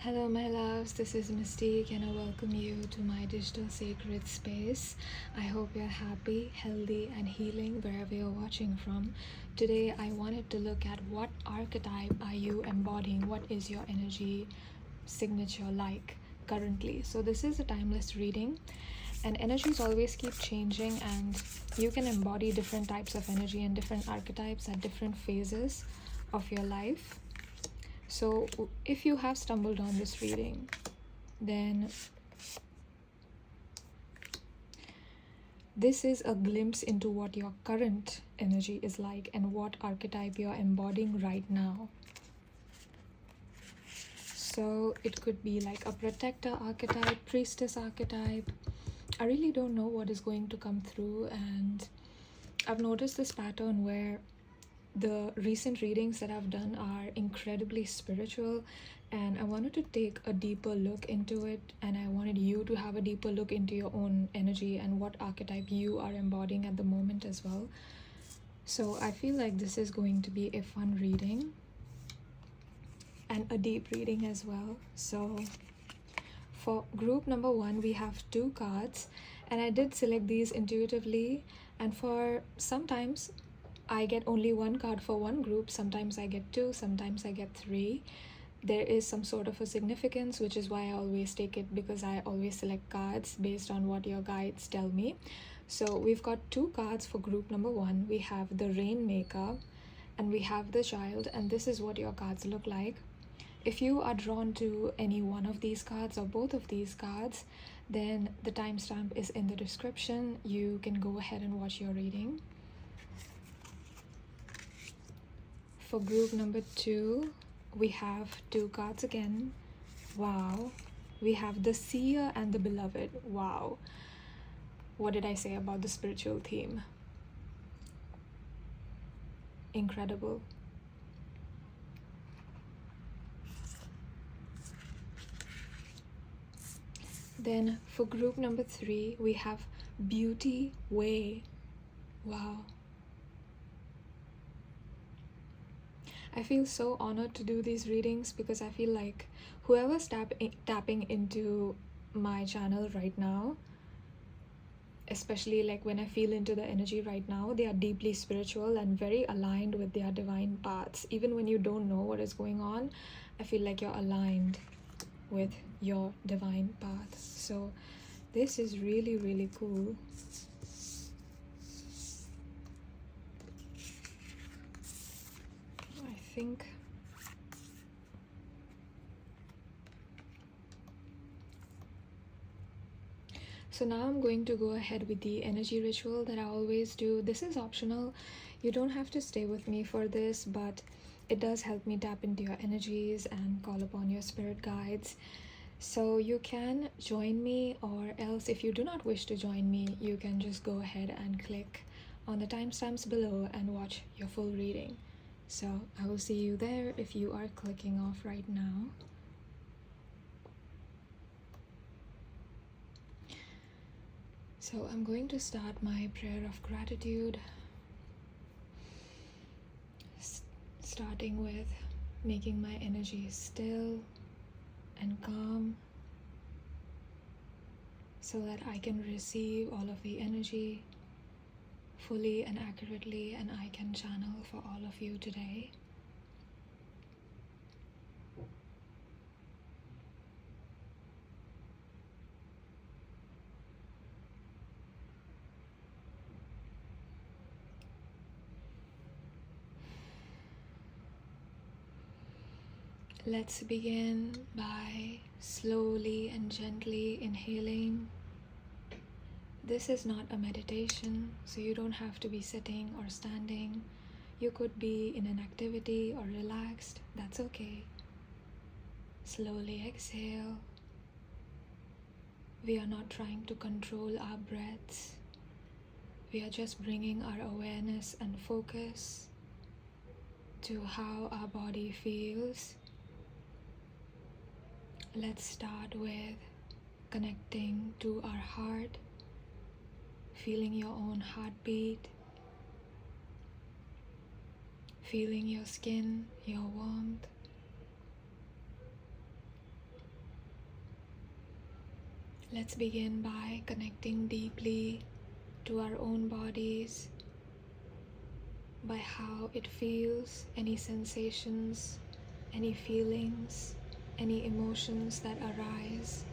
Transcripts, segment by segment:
Hello my loves, this is Mystique and I welcome you to my digital sacred space. I hope you're happy, healthy and healing wherever you're watching from. Today I wanted to look at what archetype are you embodying, what is your energy signature like currently. So this is a timeless reading and energies always keep changing and you can embody different types of energy and different archetypes at different phases of your life. So if you have stumbled on this reading, then this is a glimpse into what your current energy is like and what archetype you're embodying right now. So it could be like a protector archetype, priestess archetype. I really don't know what is going to come through, and I've noticed this pattern where the recent readings that I've done are incredibly spiritual, and I wanted to take a deeper look into it, and I wanted you to have a deeper look into your own energy and what archetype you are embodying at the moment as well. So I feel like this is going to be a fun reading and a deep reading as well. So for group number 1 we have 2 cards, and I did select these intuitively, and for sometimes I get only 1 card for one group, sometimes I get 2, sometimes I get 3. There is some sort of a significance, which is why I always take it, because I always select cards based on what your guides tell me. So we've got 2 cards for group number 1. We have the Rainmaker and we have the Child, and this is what your cards look like. If you are drawn to any one of these cards or both of these cards, then the timestamp is in the description. You can go ahead and watch your reading. For group number 2, we have 2 cards again. Wow. We have the Seer and the Beloved. Wow. What did I say about the spiritual theme? Incredible. Then for group number 3, we have Beauty Way. Wow. I feel so honored to do these readings because I feel like whoever's tapping into my channel right now, especially like when I feel into the energy right now, they are deeply spiritual and very aligned with their divine paths. Even when you don't know what is going on, I feel like you're aligned with your divine path. So this is really, really cool. I think so now I'm going to go ahead with the energy ritual that I always do. This is optional. You don't have to stay with me for this, but it does help me tap into your energies and call upon your spirit guides. So you can join me, or else if you do not wish to join me, you can just go ahead and click on the timestamps below and watch your full reading. So I will see you there if you are clicking off right now. So I'm going to start my prayer of gratitude, starting with making my energy still and calm so that I can receive all of the energy fully and accurately, and I can channel for all of you today. Let's begin by slowly and gently inhaling. This is not a meditation, so you don't have to be sitting or standing. You could be in an activity or relaxed, that's okay. Slowly exhale. We are not trying to control our breaths. We are just bringing our awareness and focus to how our body feels. Let's start with connecting to our heart, feeling your own heartbeat, feeling your skin, your warmth, Let's begin by connecting deeply to our own bodies, by how it feels, any sensations, any feelings, any emotions that arise.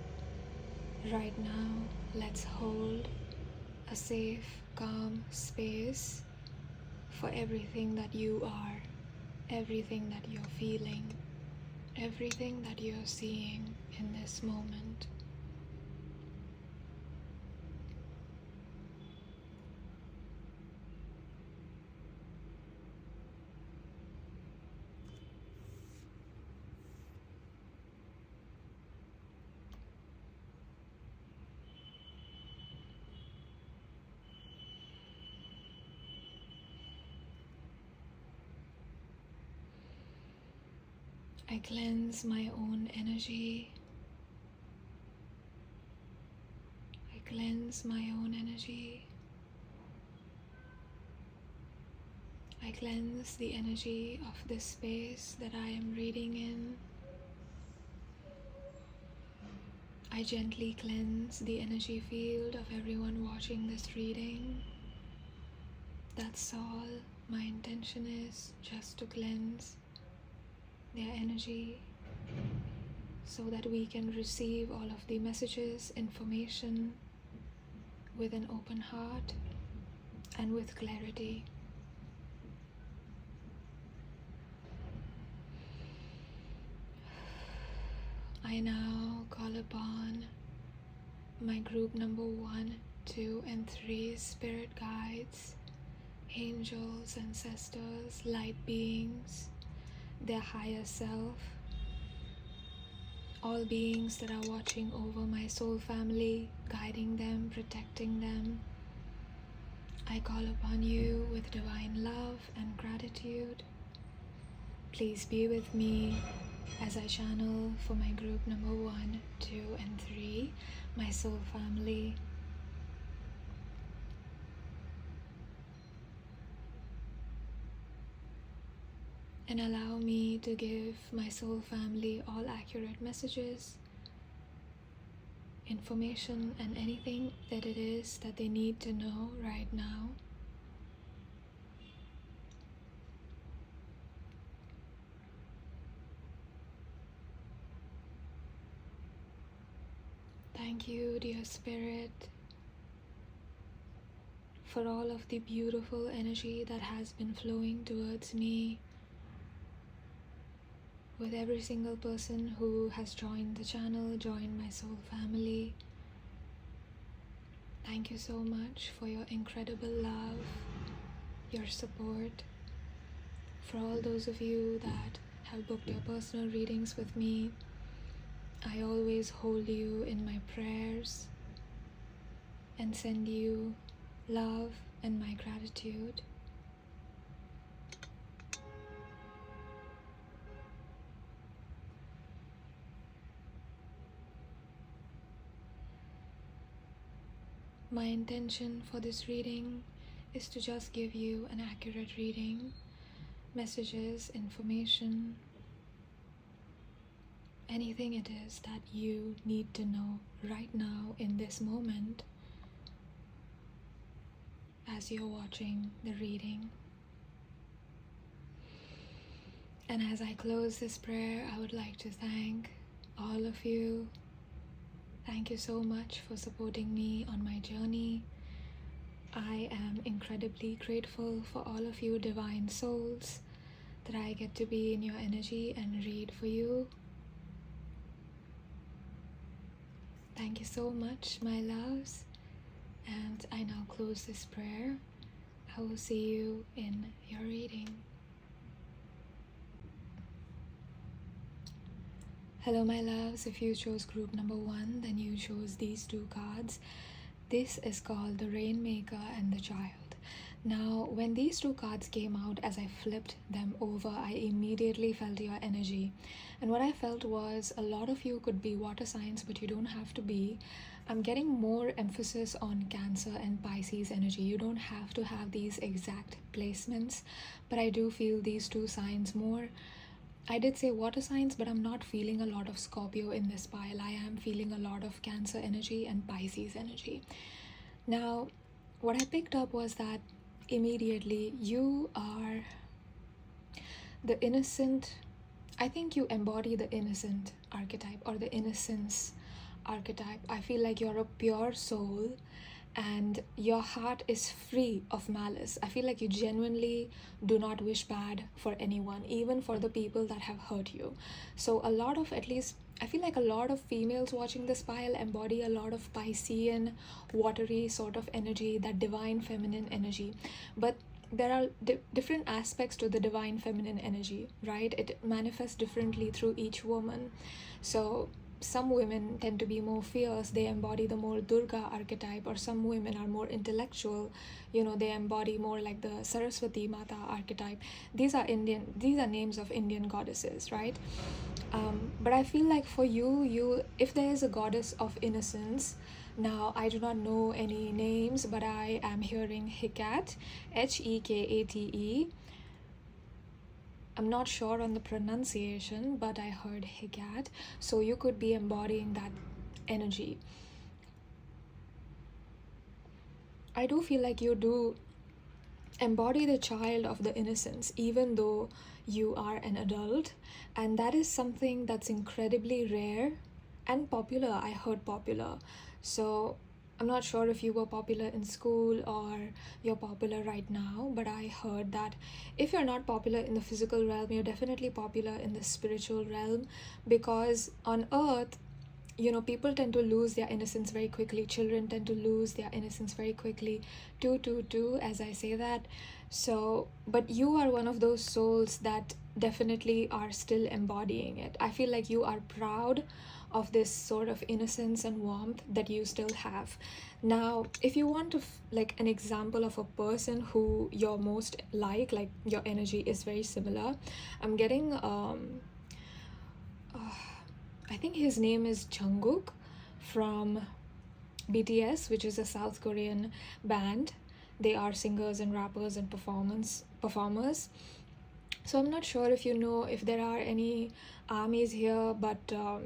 Right now, let's hold a safe, calm space for everything that you are, everything that you're feeling, everything that you're seeing in this moment. I cleanse my own energy. I cleanse my own energy. I cleanse the energy of this space that I am reading in. I gently cleanse the energy field of everyone watching this reading. That's all. My intention is just to cleanse their energy so that we can receive all of the messages, information with an open heart and with clarity. I now call upon my group number 1, 2, and 3 spirit guides, angels, ancestors, light beings, their higher self, all beings that are watching over my soul family, guiding them, protecting them. I call upon you with divine love and gratitude. Please be with me as I channel for my group number 1, 2, and 3, my soul family. And allow me to give my soul family all accurate messages, information, and anything that it is that they need to know right now. Thank you, dear Spirit, for all of the beautiful energy that has been flowing towards me with every single person who has joined the channel, joined my soul family. Thank you so much for your incredible love, your support. For all those of you that have booked your personal readings with me, I always hold you in my prayers and send you love and my gratitude. My intention for this reading is to just give you an accurate reading, messages, information, anything it is that you need to know right now in this moment as you're watching the reading. And as I close this prayer, I would like to thank all of you. Thank you so much for supporting me on my journey. I am incredibly grateful for all of you divine souls that I get to be in your energy and read for you. Thank you so much, my loves. And I now close this prayer. I will see you in your reading. Hello, my loves. If you chose group number 1, then you chose these 2 cards. This is called the Rainmaker and the Child. Now, when these 2 cards came out, as I flipped them over, I immediately felt your energy. And what I felt was a lot of you could be water signs, but you don't have to be. I'm getting more emphasis on Cancer and Pisces energy. You don't have to have these exact placements, but I do feel these 2 signs more. I did say water signs, but I'm not feeling a lot of Scorpio in this pile. I am feeling a lot of Cancer energy and Pisces energy. Now, what I picked up was that immediately you are the innocent. I think you embody the innocent archetype or the innocence archetype. I feel like you're a pure soul and your heart is free of malice. I feel like you genuinely do not wish bad for anyone, even for the people that have hurt you. So a lot of, at least I feel like a lot of females watching this pile embody a lot of Piscean, watery sort of energy, that divine feminine energy. But there are different aspects to the divine feminine energy, right? It manifests differently through each woman. So some women tend to be more fierce, they embody the more Durga archetype, or some women are more intellectual, they embody more like the Saraswati Mata archetype. These are names of Indian goddesses, right? But I feel like for you, if there is a goddess of innocence, now I do not know any names, but I am hearing Hecate, Hekate. I'm not sure on the pronunciation, but I heard Hecate. So you could be embodying that energy. I do feel like you do embody the child of the innocence, even though you are an adult. And that is something that's incredibly rare and popular. I heard popular. So I'm not sure if you were popular in school or you're popular right now, but I heard that if you're not popular in the physical realm, you're definitely popular in the spiritual realm, because on earth, people tend to lose their innocence very quickly. Children tend to lose their innocence very quickly. 222, as I say that. So, but you are one of those souls that definitely are still embodying it. I feel like you are proud of this sort of innocence and warmth that you still have. Now, if you want to like an example of a person who you're most like your energy is very similar, I'm getting I think his name is Jungkook from BTS, which is a South Korean band. They are singers and rappers and performers. So I'm not sure if you know if there are any armies here, but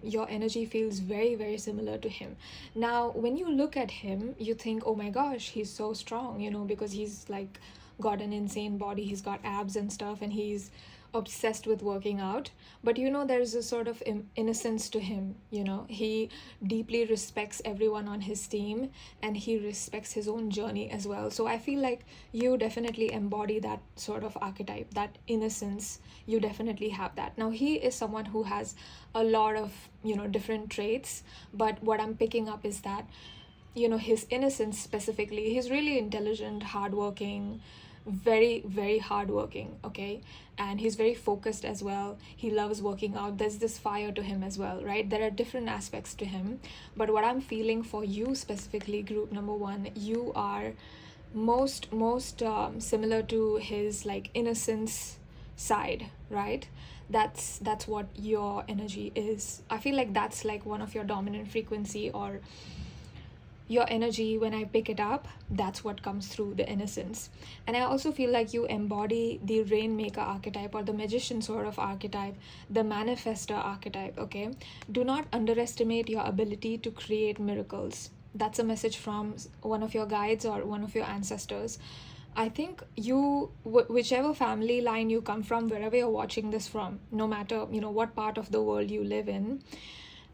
your energy feels very, very similar to him. Now, when you look at him, you think, oh my gosh, he's so strong, because he's like got an insane body, he's got abs and stuff, and he's obsessed with working out. But there's a sort of innocence to him. He deeply respects everyone on his team, and he respects his own journey as well. So I feel like you definitely embody that sort of archetype, that innocence. You definitely have that. Now, he is someone who has a lot of different traits, but what I'm picking up is that his innocence specifically, he's really intelligent, hardworking, very, very hardworking, okay? And he's very focused as well. He loves working out. There's this fire to him as well, right? There are different aspects to him. But what I'm feeling for you specifically, group number 1, you are most similar to his like innocence side, right? That's what your energy is. I feel like that's like one of your dominant frequency, or your energy. When I pick it up, that's what comes through, the innocence. And I also feel like you embody the rainmaker archetype, or the magician sort of archetype, the manifestor archetype, okay? Do not underestimate your ability to create miracles. That's a message from one of your guides or one of your ancestors. I think you, whichever family line you come from, wherever you're watching this from, no matter what part of the world you live in,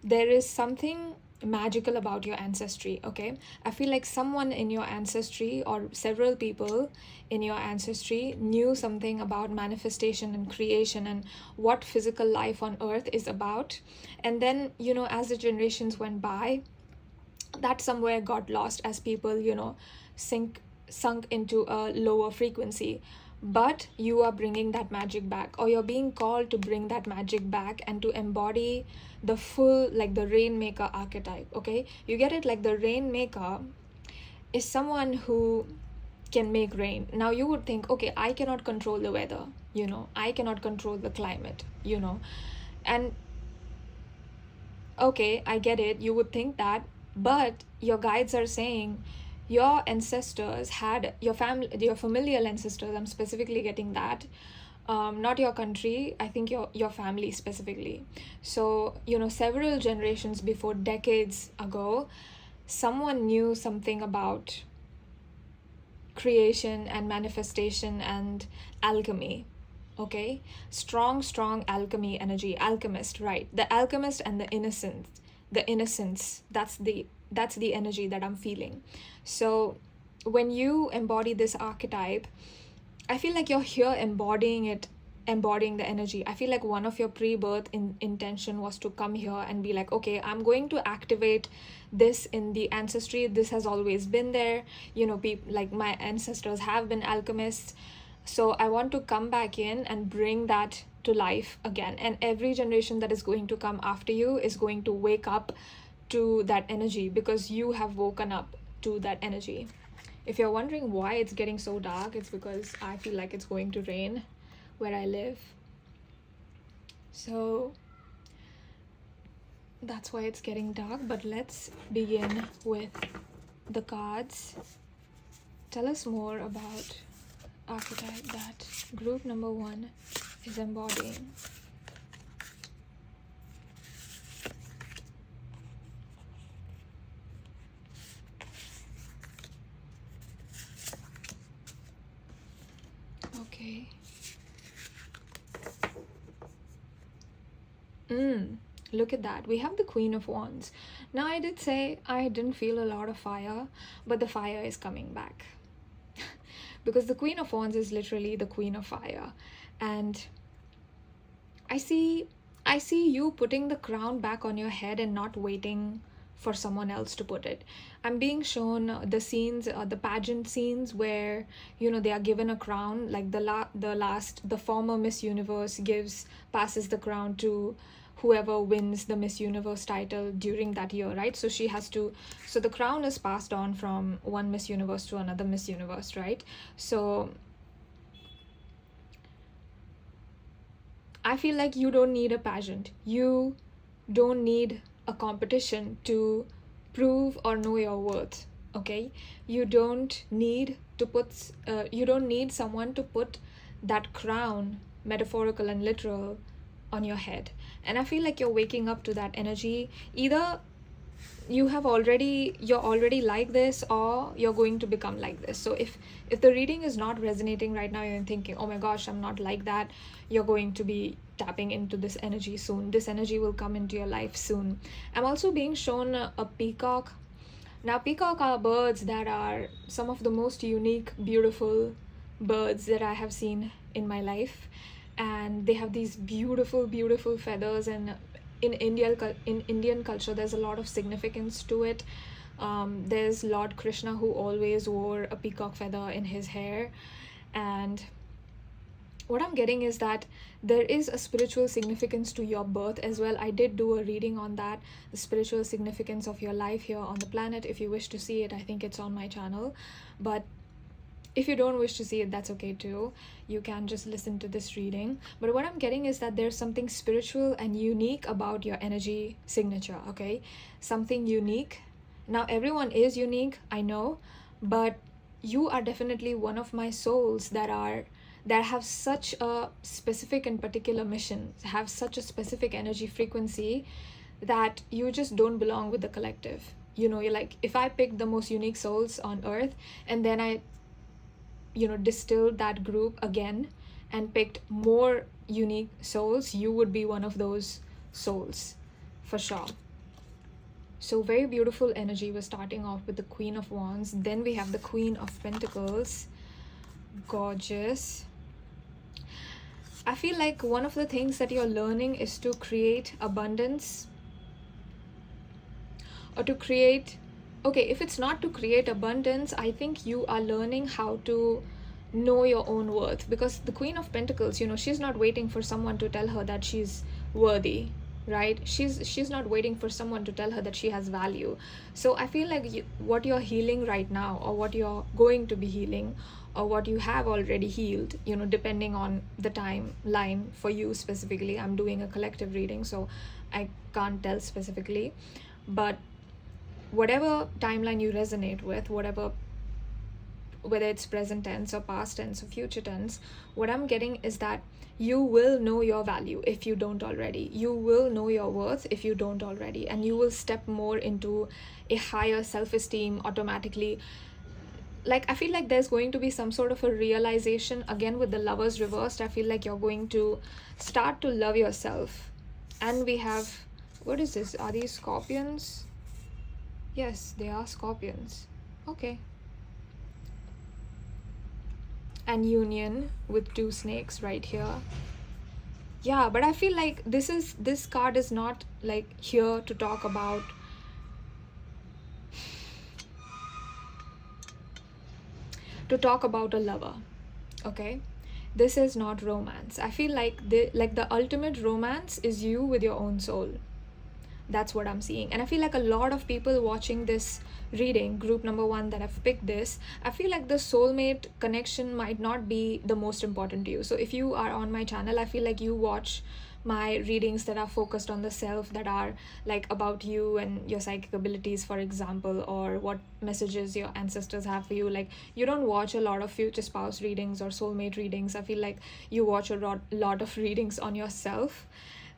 there is something magical about your ancestry, okay? I feel like someone in your ancestry, or several people in your ancestry, knew something about manifestation and creation and what physical life on earth is about. And then as the generations went by, that somewhere got lost as people sunk into a lower frequency. But you are bringing that magic back, or you're being called to bring that magic back and to embody the full, like the rainmaker archetype, okay? You get it? Like the rainmaker is someone who can make rain. Now you would think, okay, I cannot control the weather, I cannot control the climate, and okay, I get it, you would think that, but your guides are saying your ancestors had, your familial ancestors, I'm specifically getting that, not your country, I think your family specifically. So, you know, several generations before, decades ago, someone knew something about creation and manifestation and alchemy. Okay, strong alchemy energy, alchemist, right? The alchemist and the innocence, that's the energy that I'm feeling. So when you embody this archetype, I feel like you're here embodying the energy. I feel like one of your pre-birth intention was to come here and be like, okay, I'm going to activate this in the ancestry. This has always been there. You know, like my ancestors have been alchemists. So I want to come back in and bring that to life again. And every generation that is going to come after you is going to wake up to that energy, because you have woken up to that energy. If you're wondering why it's getting so dark, it's because I feel like it's going to rain where I live. So that's why it's getting dark. But let's begin with the cards. Tell us more about archetype that group number 1 is embodying. Okay. Look at that. We have the Queen of Wands. Now, I did say I didn't feel a lot of fire, but the fire is coming back. Because the Queen of Wands is literally the Queen of Fire. And I see you putting the crown back on your head and not waiting for someone else to put it. I'm being shown the scenes, the pageant scenes where, you know, they are given a crown, like the former Miss Universe passes the crown to whoever wins the Miss Universe title during that year, right? So so the crown is passed on from one Miss Universe to another Miss Universe, right? So I feel like you don't need a pageant. You don't need a competition to prove or know your worth, okay? You don't need someone to put that crown, metaphorical and literal, on your head. And I feel like you're waking up to that energy. Either you're already like this, or you're going to become like this. So if the reading is not resonating right now, you're thinking, oh my gosh, I'm not like that, you're going to be tapping into this energy soon. This energy will come into your life soon. I'm also being shown a peacock. Now, peacock are birds that are some of the most unique, beautiful birds that I have seen in my life. And they have these beautiful feathers, and in Indian culture there's a lot of significance to it. There's Lord Krishna, who always wore a peacock feather in his hair. And what I'm getting is that there is a spiritual significance to your birth as well. I did do a reading on that, the spiritual significance of your life here on the planet. If you wish to see it, I think it's on my channel. But if you don't wish to see it, that's okay too. You can just listen to this reading. But what I'm getting is that there's something spiritual and unique about your energy signature, okay? Something unique. Now, everyone is unique, I know, but you are definitely one of my souls that have such a specific and particular mission, have such a specific energy frequency, that you just don't belong with the collective. You know, you're like, if I pick the most unique souls on earth and then I distilled that group again and picked more unique souls, you would be one of those souls for sure. So very beautiful energy. We're starting off with the Queen of Wands. Then we have the Queen of Pentacles. Gorgeous. I feel like one of the things that you're learning is to create abundance, or to create, okay, if it's not to create abundance, I think you are learning how to know your own worth. Because the Queen of Pentacles, she's not waiting for someone to tell her that she's worthy, right? She's not waiting for someone to tell her that she has value. So I feel like what you're healing right now, or what you're going to be healing, or what you have already healed, depending on the timeline for you specifically. I'm doing a collective reading, so I can't tell specifically, but whatever timeline you resonate with, whatever whether it's present tense or past tense or future tense, what I'm getting is that you will know your value if you don't already. You will know your worth if you don't already. And you will step more into a higher self-esteem automatically. Like, I feel like there's going to be some sort of a realization again with the Lovers reversed. I feel like you're going to start to love yourself. And we have, what is this? Are these scorpions? Yes, they are scorpions. Okay. And union with 2 snakes right here. Yeah, but I feel like this card is not like here to talk about a lover. Okay, this is not romance. I feel like the ultimate romance is you with your own soul. That's what I'm seeing. And I feel like a lot of people watching this reading, group number 1 that have picked this, I feel like the soulmate connection might not be the most important to you. So if you are on my channel, I feel like you watch my readings that are focused on the self, that are like about you and your psychic abilities, for example, or what messages your ancestors have for you. Like, you don't watch a lot of future spouse readings or soulmate readings. I feel like you watch a lot of readings on yourself.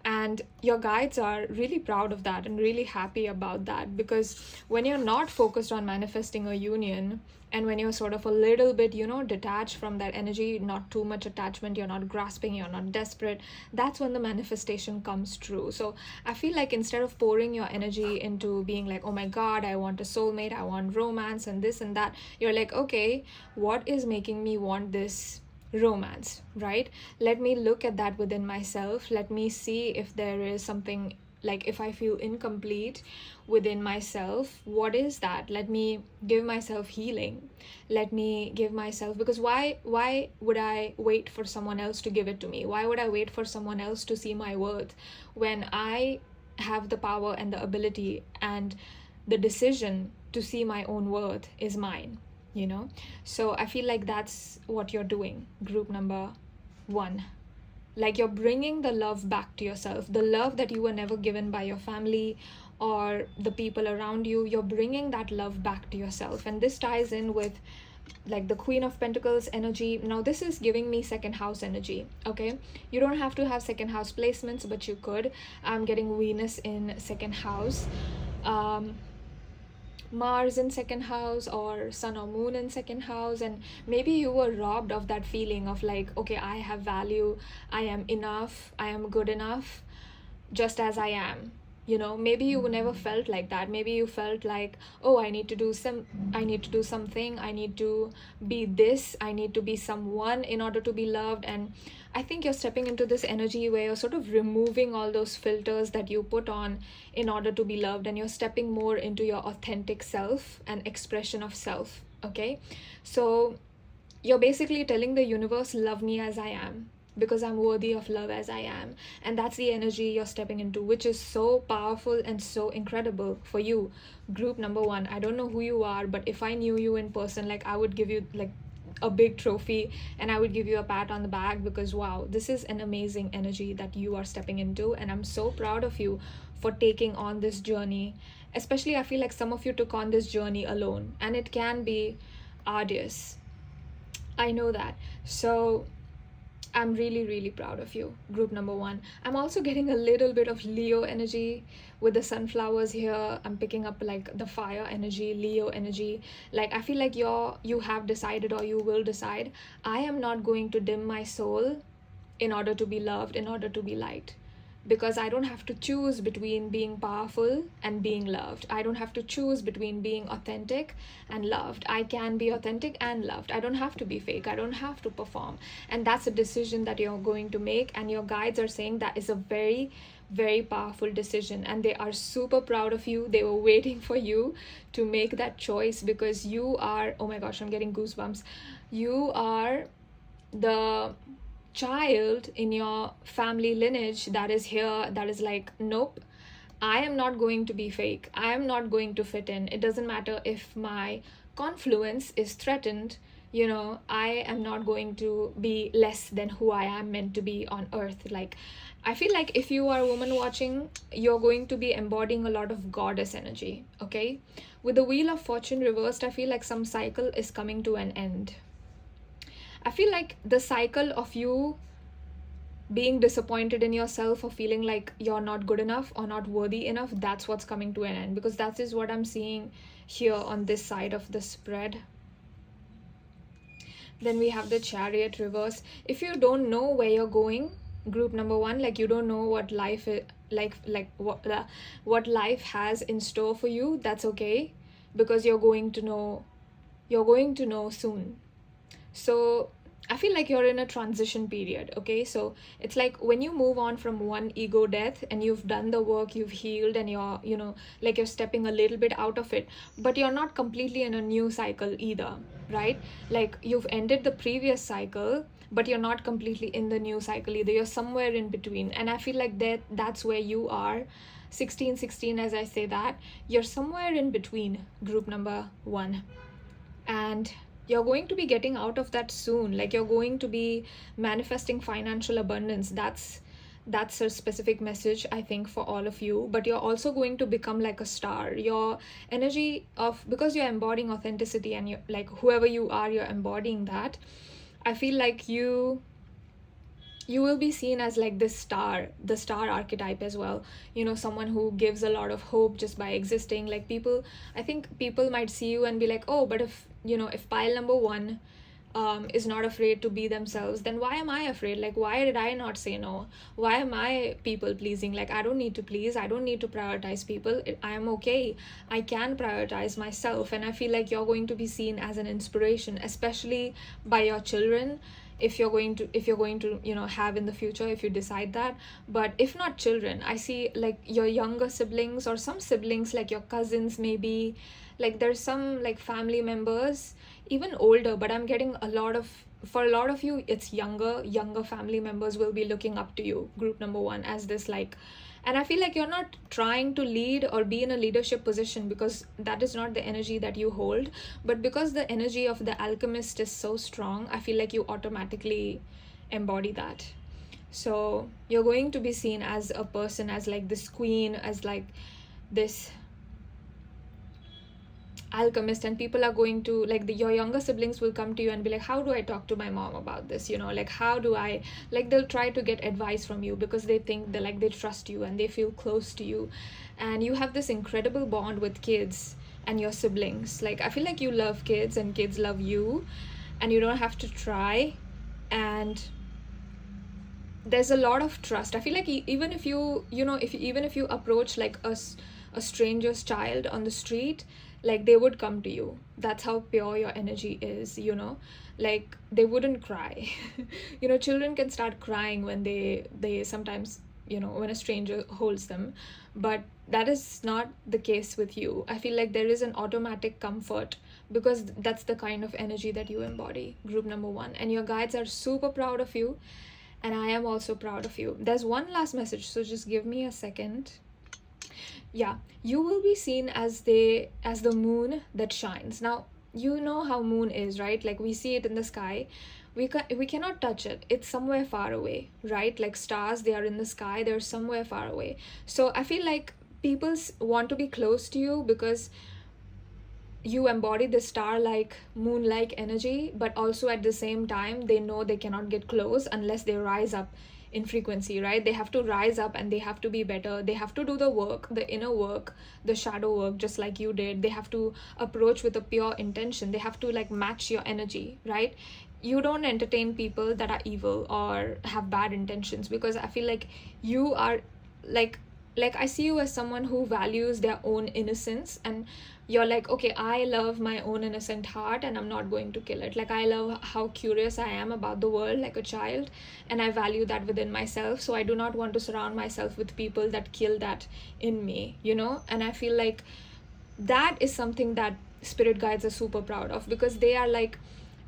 And your guides are really proud of that and really happy about that, because when you're not focused on manifesting a union, and when you're sort of a little bit, detached from that energy, not too much attachment, you're not grasping, you're not desperate, that's when the manifestation comes true. So I feel like instead of pouring your energy into being like, oh my God, I want a soulmate, I want romance and this and that, you're like, okay, what is making me want this romance, right? Let me look at that within myself. Let me see if there is something, like if I feel incomplete within myself, what is that? Let me give myself healing. Let me give myself, because why would I wait for someone else to give it to me? Why would I wait for someone else to see my worth when I have the power and the ability and the decision to see my own worth is mine? So I feel like that's what you're doing, group number 1. Like, you're bringing the love back to yourself, the love that you were never given by your family or the people around you. You're bringing that love back to yourself. And this ties in with like the Queen of Pentacles energy. Now this is giving me 2nd house energy. Okay, you don't have to have 2nd house placements, but you could. I'm getting Venus in 2nd house, Mars in 2nd house, or Sun or Moon in 2nd house. And maybe you were robbed of that feeling of like, okay, I have value, I am enough, I am good enough just as I am. Maybe you never felt like that. Maybe you felt like, oh, I need to do something, I need to be this, I need to be someone in order to be loved. And I think you're stepping into this energy where you're sort of removing all those filters that you put on in order to be loved, and you're stepping more into your authentic self and expression of self. Okay, so you're basically telling the universe, love me as I am, because I'm worthy of love as I am. And that's the energy you're stepping into, which is so powerful and so incredible for you, group number 1. I don't know who you are, but if I knew you in person, like, I would give you like a big trophy and I would give you a pat on the back, because wow, this is an amazing energy that you are stepping into. And I'm so proud of you for taking on this journey. Especially, I feel like some of you took on this journey alone, and it can be arduous, I know that. So I'm really, really proud of you, group number 1. I'm also getting a little bit of Leo energy with the sunflowers here. I'm picking up like the fire energy, Leo energy. Like, I feel like you have decided, or you will decide, I am not going to dim my soul in order to be loved, in order to be liked. Because I don't have to choose between being powerful and being loved. I don't have to choose between being authentic and loved. I can be authentic and loved. I don't have to be fake. I don't have to perform. And that's a decision that you're going to make. And your guides are saying that is a very, very powerful decision. And they are super proud of you. They were waiting for you to make that choice, because you are, oh my gosh, I'm getting goosebumps. You are the child in your family lineage that is here, that is like, nope, I am not going to be fake, I am not going to fit in. It doesn't matter if my confluence is threatened, I am not going to be less than who I am meant to be on earth. Like, I feel like if you are a woman watching, you're going to be embodying a lot of goddess energy, okay? With the Wheel of Fortune reversed, I feel like some cycle is coming to an end. I feel like the cycle of you being disappointed in yourself or feeling like you're not good enough or not worthy enough, that's what's coming to an end, because that is what I'm seeing here on this side of the spread. Then we have the Chariot reverse. If you don't know where you're going, group number one, like you don't know what life is, what life has in store for you, that's okay, because you're going to know soon. So I feel like you're in a transition period, okay? So it's like when you move on from one ego death and you've done the work, you've healed, and you're, like you're stepping a little bit out of it, but you're not completely in a new cycle either, right? Like you've ended the previous cycle, but you're not completely in the new cycle either. You're somewhere in between. And I feel like that's where you are. 1616, as I say that, you're somewhere in between, group number one. And you're going to be getting out of that soon. Like you're going to be manifesting financial abundance. That's a specific message, I think, for all of you. But you're also going to become like a star. Your energy of, because you're embodying authenticity, and you're like, whoever you are, you're embodying that. I feel like you will be seen as like this star, the star archetype as well, someone who gives a lot of hope just by existing. Like I think people might see you and be like, oh, but if pile number one is not afraid to be themselves, then why am I afraid? Like, why did I not say no? Why am I people pleasing? Like, I don't need to please, I don't need to prioritize people. I am okay, I can prioritize myself. And I feel like you're going to be seen as an inspiration, especially by your children, if you're going to have in the future, if you decide that. But if not children, I see like your younger siblings, or some siblings like your cousins maybe, like there's some like family members, even older, but I'm getting for a lot of you, it's younger family members will be looking up to you, group number one, as this like. And I feel like you're not trying to lead or be in a leadership position, because that is not the energy that you hold. But because the energy of the alchemist is so strong, I feel like you automatically embody that. So you're going to be seen as a person, as like this queen, as like this alchemist. And people are going to like your younger siblings will come to you and be like, how do I talk to my mom about this, like how do I, like they'll try to get advice from you, because they think they trust you and they feel close to you. And you have this incredible bond with kids and your siblings. Like I feel like you love kids and kids love you, and you don't have to try. And there's a lot of trust. I feel like even if you if you approach like a stranger's child on the street, like they would come to you. That's how pure your energy is, like they wouldn't cry. Children can start crying when they sometimes, when a stranger holds them, but that is not the case with you. I feel like there is an automatic comfort, because that's the kind of energy that you embody, group number one. And your guides are super proud of you, and I am also proud of you. There's one last message, so just give me a second. Yeah, you will be seen as the moon that shines. Now, you know how moon is, right? Like we see it in the sky. We cannot touch it. It's somewhere far away, right? Like stars, they are in the sky, they're somewhere far away. So I feel like people want to be close to you, because you embody the star-like, moon-like energy, but also at the same time, they know they cannot get close unless they rise up in frequency, right? They have to rise up and they have to be better. They have to do the work, the inner work, the shadow work, just like you did. They have to approach with a pure intention. They have to like match your energy, right? You don't entertain people that are evil or have bad intentions, because I feel like you are like I see you as someone who values their own innocence, and you're like, okay, I love my own innocent heart and I'm not going to kill it. Like I love how curious I am about the world, like a child, and I value that within myself. So I do not want to surround myself with people that kill that in me, and I feel like that is something that spirit guides are super proud of, because they are like,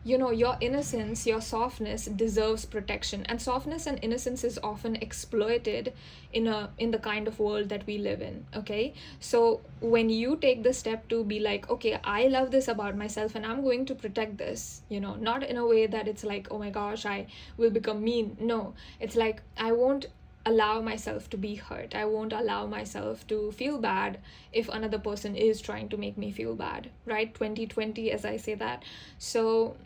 your innocence, your softness deserves protection. And softness and innocence is often exploited in the kind of world that we live in, okay? So when you take the step to be like, okay, I love this about myself and I'm going to protect this, not in a way that it's like, oh my gosh, I will become mean. No, it's like, I won't allow myself to be hurt. I won't allow myself to feel bad if another person is trying to make me feel bad, right? 2020, as I say that. So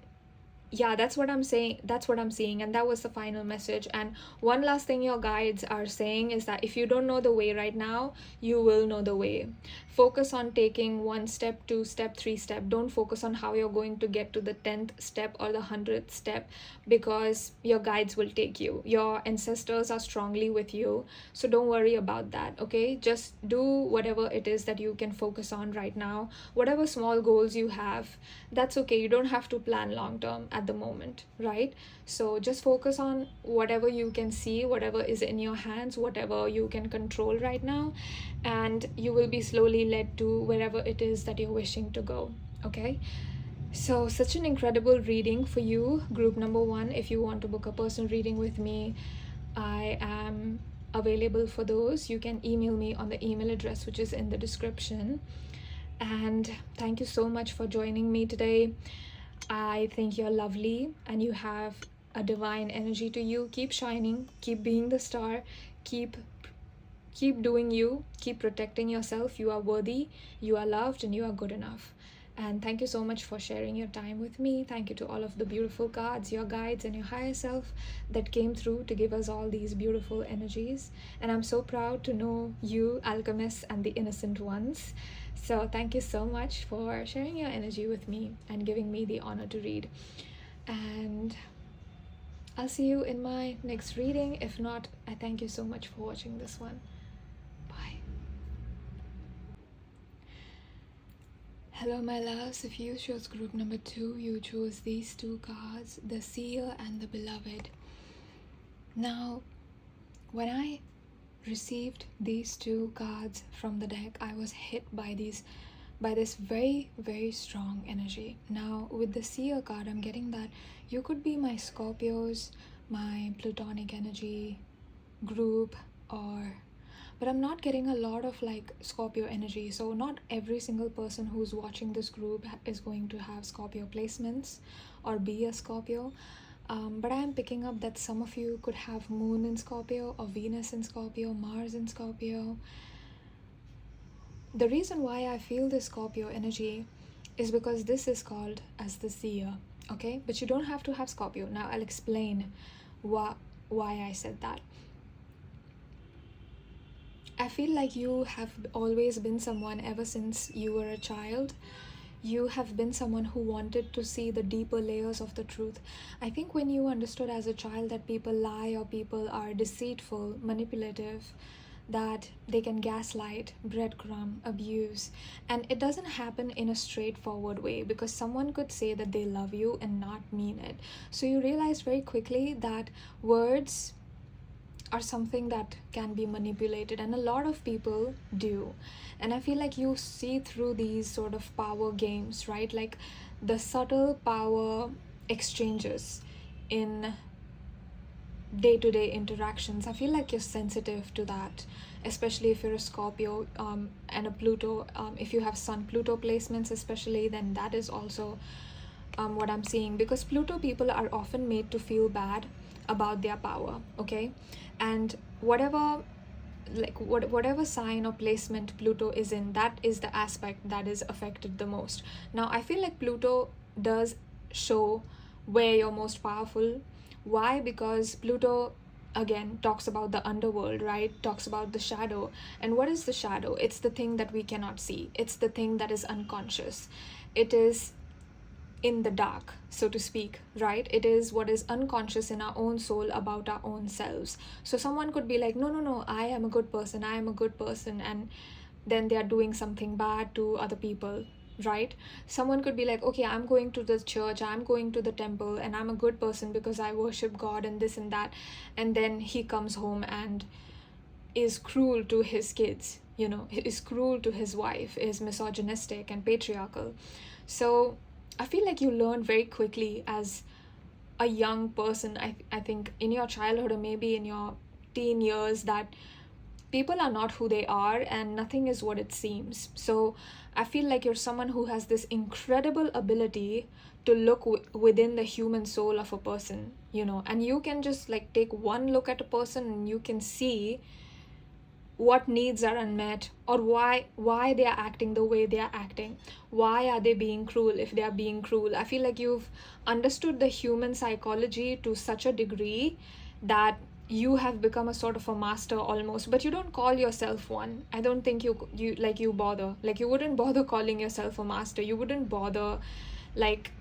yeah, that's what I'm saying, that's what I'm seeing, and that was the final message. And one last thing your guides are saying is that if you don't know the way right now, you will know the way. Focus on taking 1 step, 2 step, 3 step. Don't focus on how you're going to get to the 10th step or the 100th step, because your guides will take you. Your ancestors are strongly with you, so don't worry about that, okay? Just do whatever it is that you can focus on right now. Whatever small goals you have, that's okay. You don't have to plan long term at the moment, right? So just focus on whatever you can see, whatever is in your hands, whatever you can control right now, and you will be slowly led to wherever it is that you're wishing to go, okay? So such an incredible reading for you, group number 1. If you want to book a personal reading with me, I am available for those. You can email me on the email address which is in the description. And thank you so much for joining me today. I think you're lovely and you have a divine energy to you. Keep shining, keep being the star, keep doing you, keep protecting yourself. You are worthy, you are loved, and you are good enough. And thank you so much for sharing your time with me. Thank you to all of the beautiful cards, your guides, and your higher self that came through to give us all these beautiful energies. And I'm so proud to know you, alchemists, and the innocent ones. So thank you so much for sharing your energy with me and giving me the honor to read. And I'll see you in my next reading. If not, I thank you so much for watching this one. Bye. Hello, my loves. If you chose group number 2, you chose these 2 cards, the Seer and the Beloved. Now, when I received these 2 cards from the deck, I was hit by this very, very strong energy. Now with the Seer card, I'm getting that you could be my Scorpios, my Plutonic energy group, but I'm not getting a lot of like Scorpio energy. So not every single person who's watching this group is going to have Scorpio placements or be a Scorpio. But I am picking up that some of you could have Moon in Scorpio or Venus in Scorpio, Mars in Scorpio. The reason why I feel this Scorpio energy is because this is called as the Seer, okay? But you don't have to have Scorpio. Now I'll explain why I said that. I feel like you have always been someone ever since you were a child. You have been someone who wanted to see the deeper layers of the truth. I think when you understood as a child that people lie or people are deceitful, manipulative, that they can gaslight, breadcrumb, abuse, and it doesn't happen in a straightforward way, because someone could say that they love you and not mean it. So you realize very quickly that words are something that can be manipulated, and a lot of people do. And I feel like you see through these sort of power games, right? Like the subtle power exchanges in day-to-day interactions. I feel like you're sensitive to that, especially if you're a Scorpio and a Pluto. If you have Sun Pluto placements especially, then that is also what I'm seeing, because Pluto people are often made to feel bad about their power, okay? And whatever sign or placement Pluto is in, that is the aspect that is affected the most. Now I feel like Pluto does show where you're most powerful. Why? Because Pluto again talks about the underworld, right? Talks about the shadow. And what is the shadow? It's the thing that we cannot see. It's the thing that is unconscious. It is in the dark, so to speak, right? It is what is unconscious in our own soul about our own selves. So someone could be like, no, I am a good person, and then they are doing something bad to other people, right? Someone could be like, okay, I'm going to the church, I'm going to the temple, and I'm a good person because I worship God and this and that, and then he comes home and is cruel to his kids, is cruel to his wife, is misogynistic and patriarchal. So I feel like you learn very quickly as a young person, I think in your childhood or maybe in your teen years, that people are not who they are, and nothing is what it seems. So I feel like you're someone who has this incredible ability to look within the human soul of a person, you know, and you can just like take one look at a person and you can see what needs are unmet, or why they are acting the way they are acting. Why are they being cruel if they are being cruel? I feel like you've understood the human psychology to such a degree that you have become a sort of a master almost, but you don't call yourself one. I don't think you bother. Like, you wouldn't bother calling yourself a master. You wouldn't bother like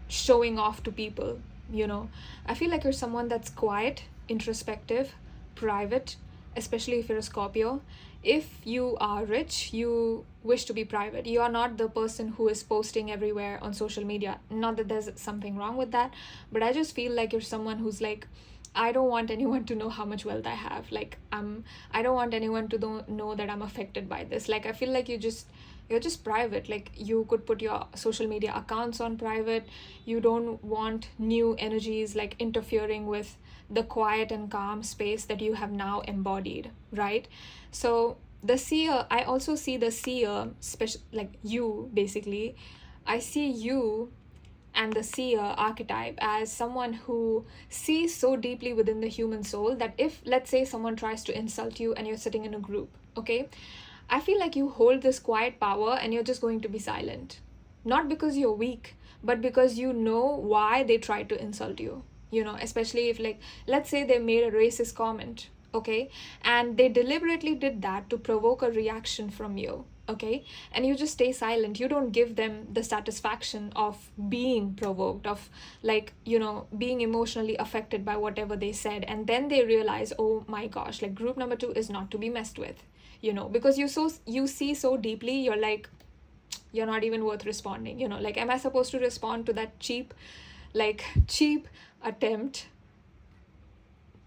showing off to people, you know. I feel like you're someone that's quiet, introspective, private, especially if you're a Scorpio. If you are rich, you wish to be private. You are not the person who is posting everywhere on social media. Not that there's something wrong with that, but I just feel like you're someone who's like, I don't want anyone to know how much wealth I have. Like, I don't want anyone to know that I'm affected by this. Like, I feel like you're just private. Like, you could put your social media accounts on private. You don't want new energies like interfering with the quiet and calm space that you have now embodied, right? So the seer, I also see the seer, like you basically, I see you and the seer archetype as someone who sees so deeply within the human soul that if, let's say, someone tries to insult you and you're sitting in a group, okay, I feel like you hold this quiet power and you're just going to be silent. Not because you're weak, but because you know why they tried to insult you. You know, especially if, like, let's say they made a racist comment, okay, and they deliberately did that to provoke a reaction from you, okay, and you just stay silent. You don't give them the satisfaction of being provoked, of, like, you know, being emotionally affected by whatever they said, and then they realize, oh my gosh, like, group number 2 is not to be messed with, you know, because you see so deeply. You're like, you're not even worth responding, you know. Like, am I supposed to respond to that cheap attempt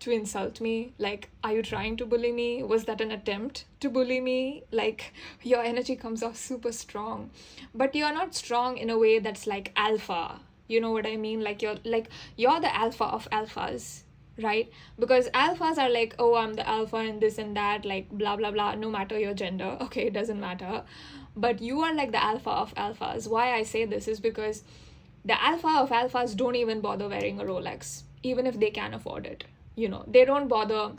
to insult me? Like, are you trying to bully me? Was that an attempt to bully me? Like, your energy comes off super strong, but you're not strong in a way that's like alpha, you know what I mean? Like, you're the alpha of alphas, right? Because alphas are like, oh, I'm the alpha and this and that, like, blah blah blah, no matter your gender, okay, it doesn't matter. But you are like the alpha of alphas. Why I say this is because the alpha of alphas don't even bother wearing a Rolex, even if they can afford it. You know, they don't bother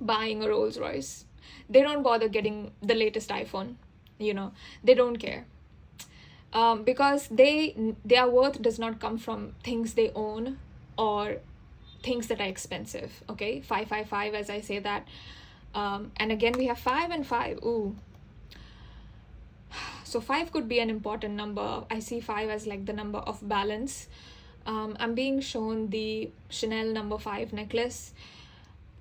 buying a Rolls Royce. They don't bother getting the latest iPhone. You know, they don't care. Because their worth does not come from things they own or things that are expensive. Okay, 555, as I say that. And again, we have 5 and 5. Ooh. So 5 could be an important number. I see 5 as like the number of balance. I'm being shown the Chanel number 5 necklace.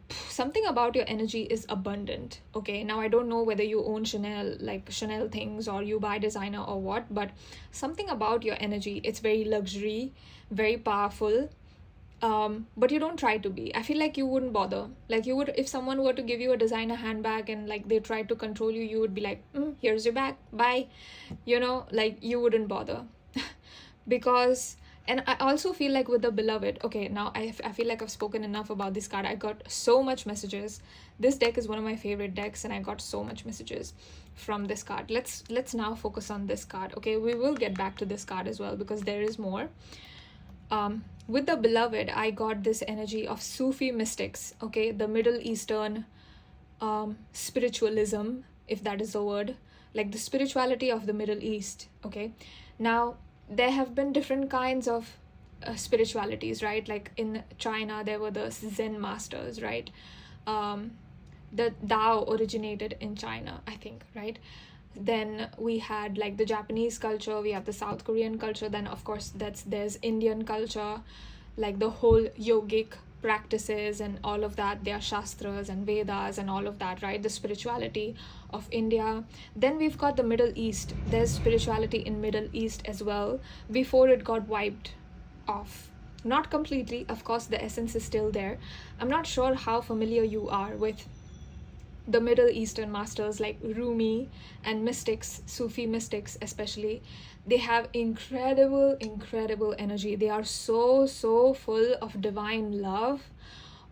Something about your energy is abundant. Okay, now I don't know whether you own Chanel, like Chanel things, or you buy designer or what, but something about your energy, it's very luxury, very powerful. But you don't try to be. I feel like you wouldn't bother. Like, you would, if someone were to give you a designer handbag and like they tried to control you, you would be like, here's your bag, bye. You know, like, you wouldn't bother. Because, and I also feel like with the beloved, okay, now I feel like I've spoken enough about this card. I got so much messages. This deck is one of my favorite decks, and I got so much messages from this card. Let's now focus on this card. Okay, we will get back to this card as well because there is more. With the beloved, I got this energy of Sufi mystics, okay, the Middle Eastern spiritualism, if that is the word, like the spirituality of the Middle East, okay. Now, there have been different kinds of spiritualities, right? Like, in China, there were the Zen masters, right? The Tao originated in China, I think, right? Then we had like the Japanese culture, we have the South Korean culture, then of course there's Indian culture, like the whole yogic practices and all of that, their shastras and Vedas and all of that, right? The spirituality of India. Then we've got the Middle East. There's spirituality in Middle East as well before it got wiped off. Not completely, of course, the essence is still there. I'm not sure how familiar you are with the Middle Eastern masters like Rumi and mystics, Sufi mystics especially. They have incredible energy. They are so full of divine love.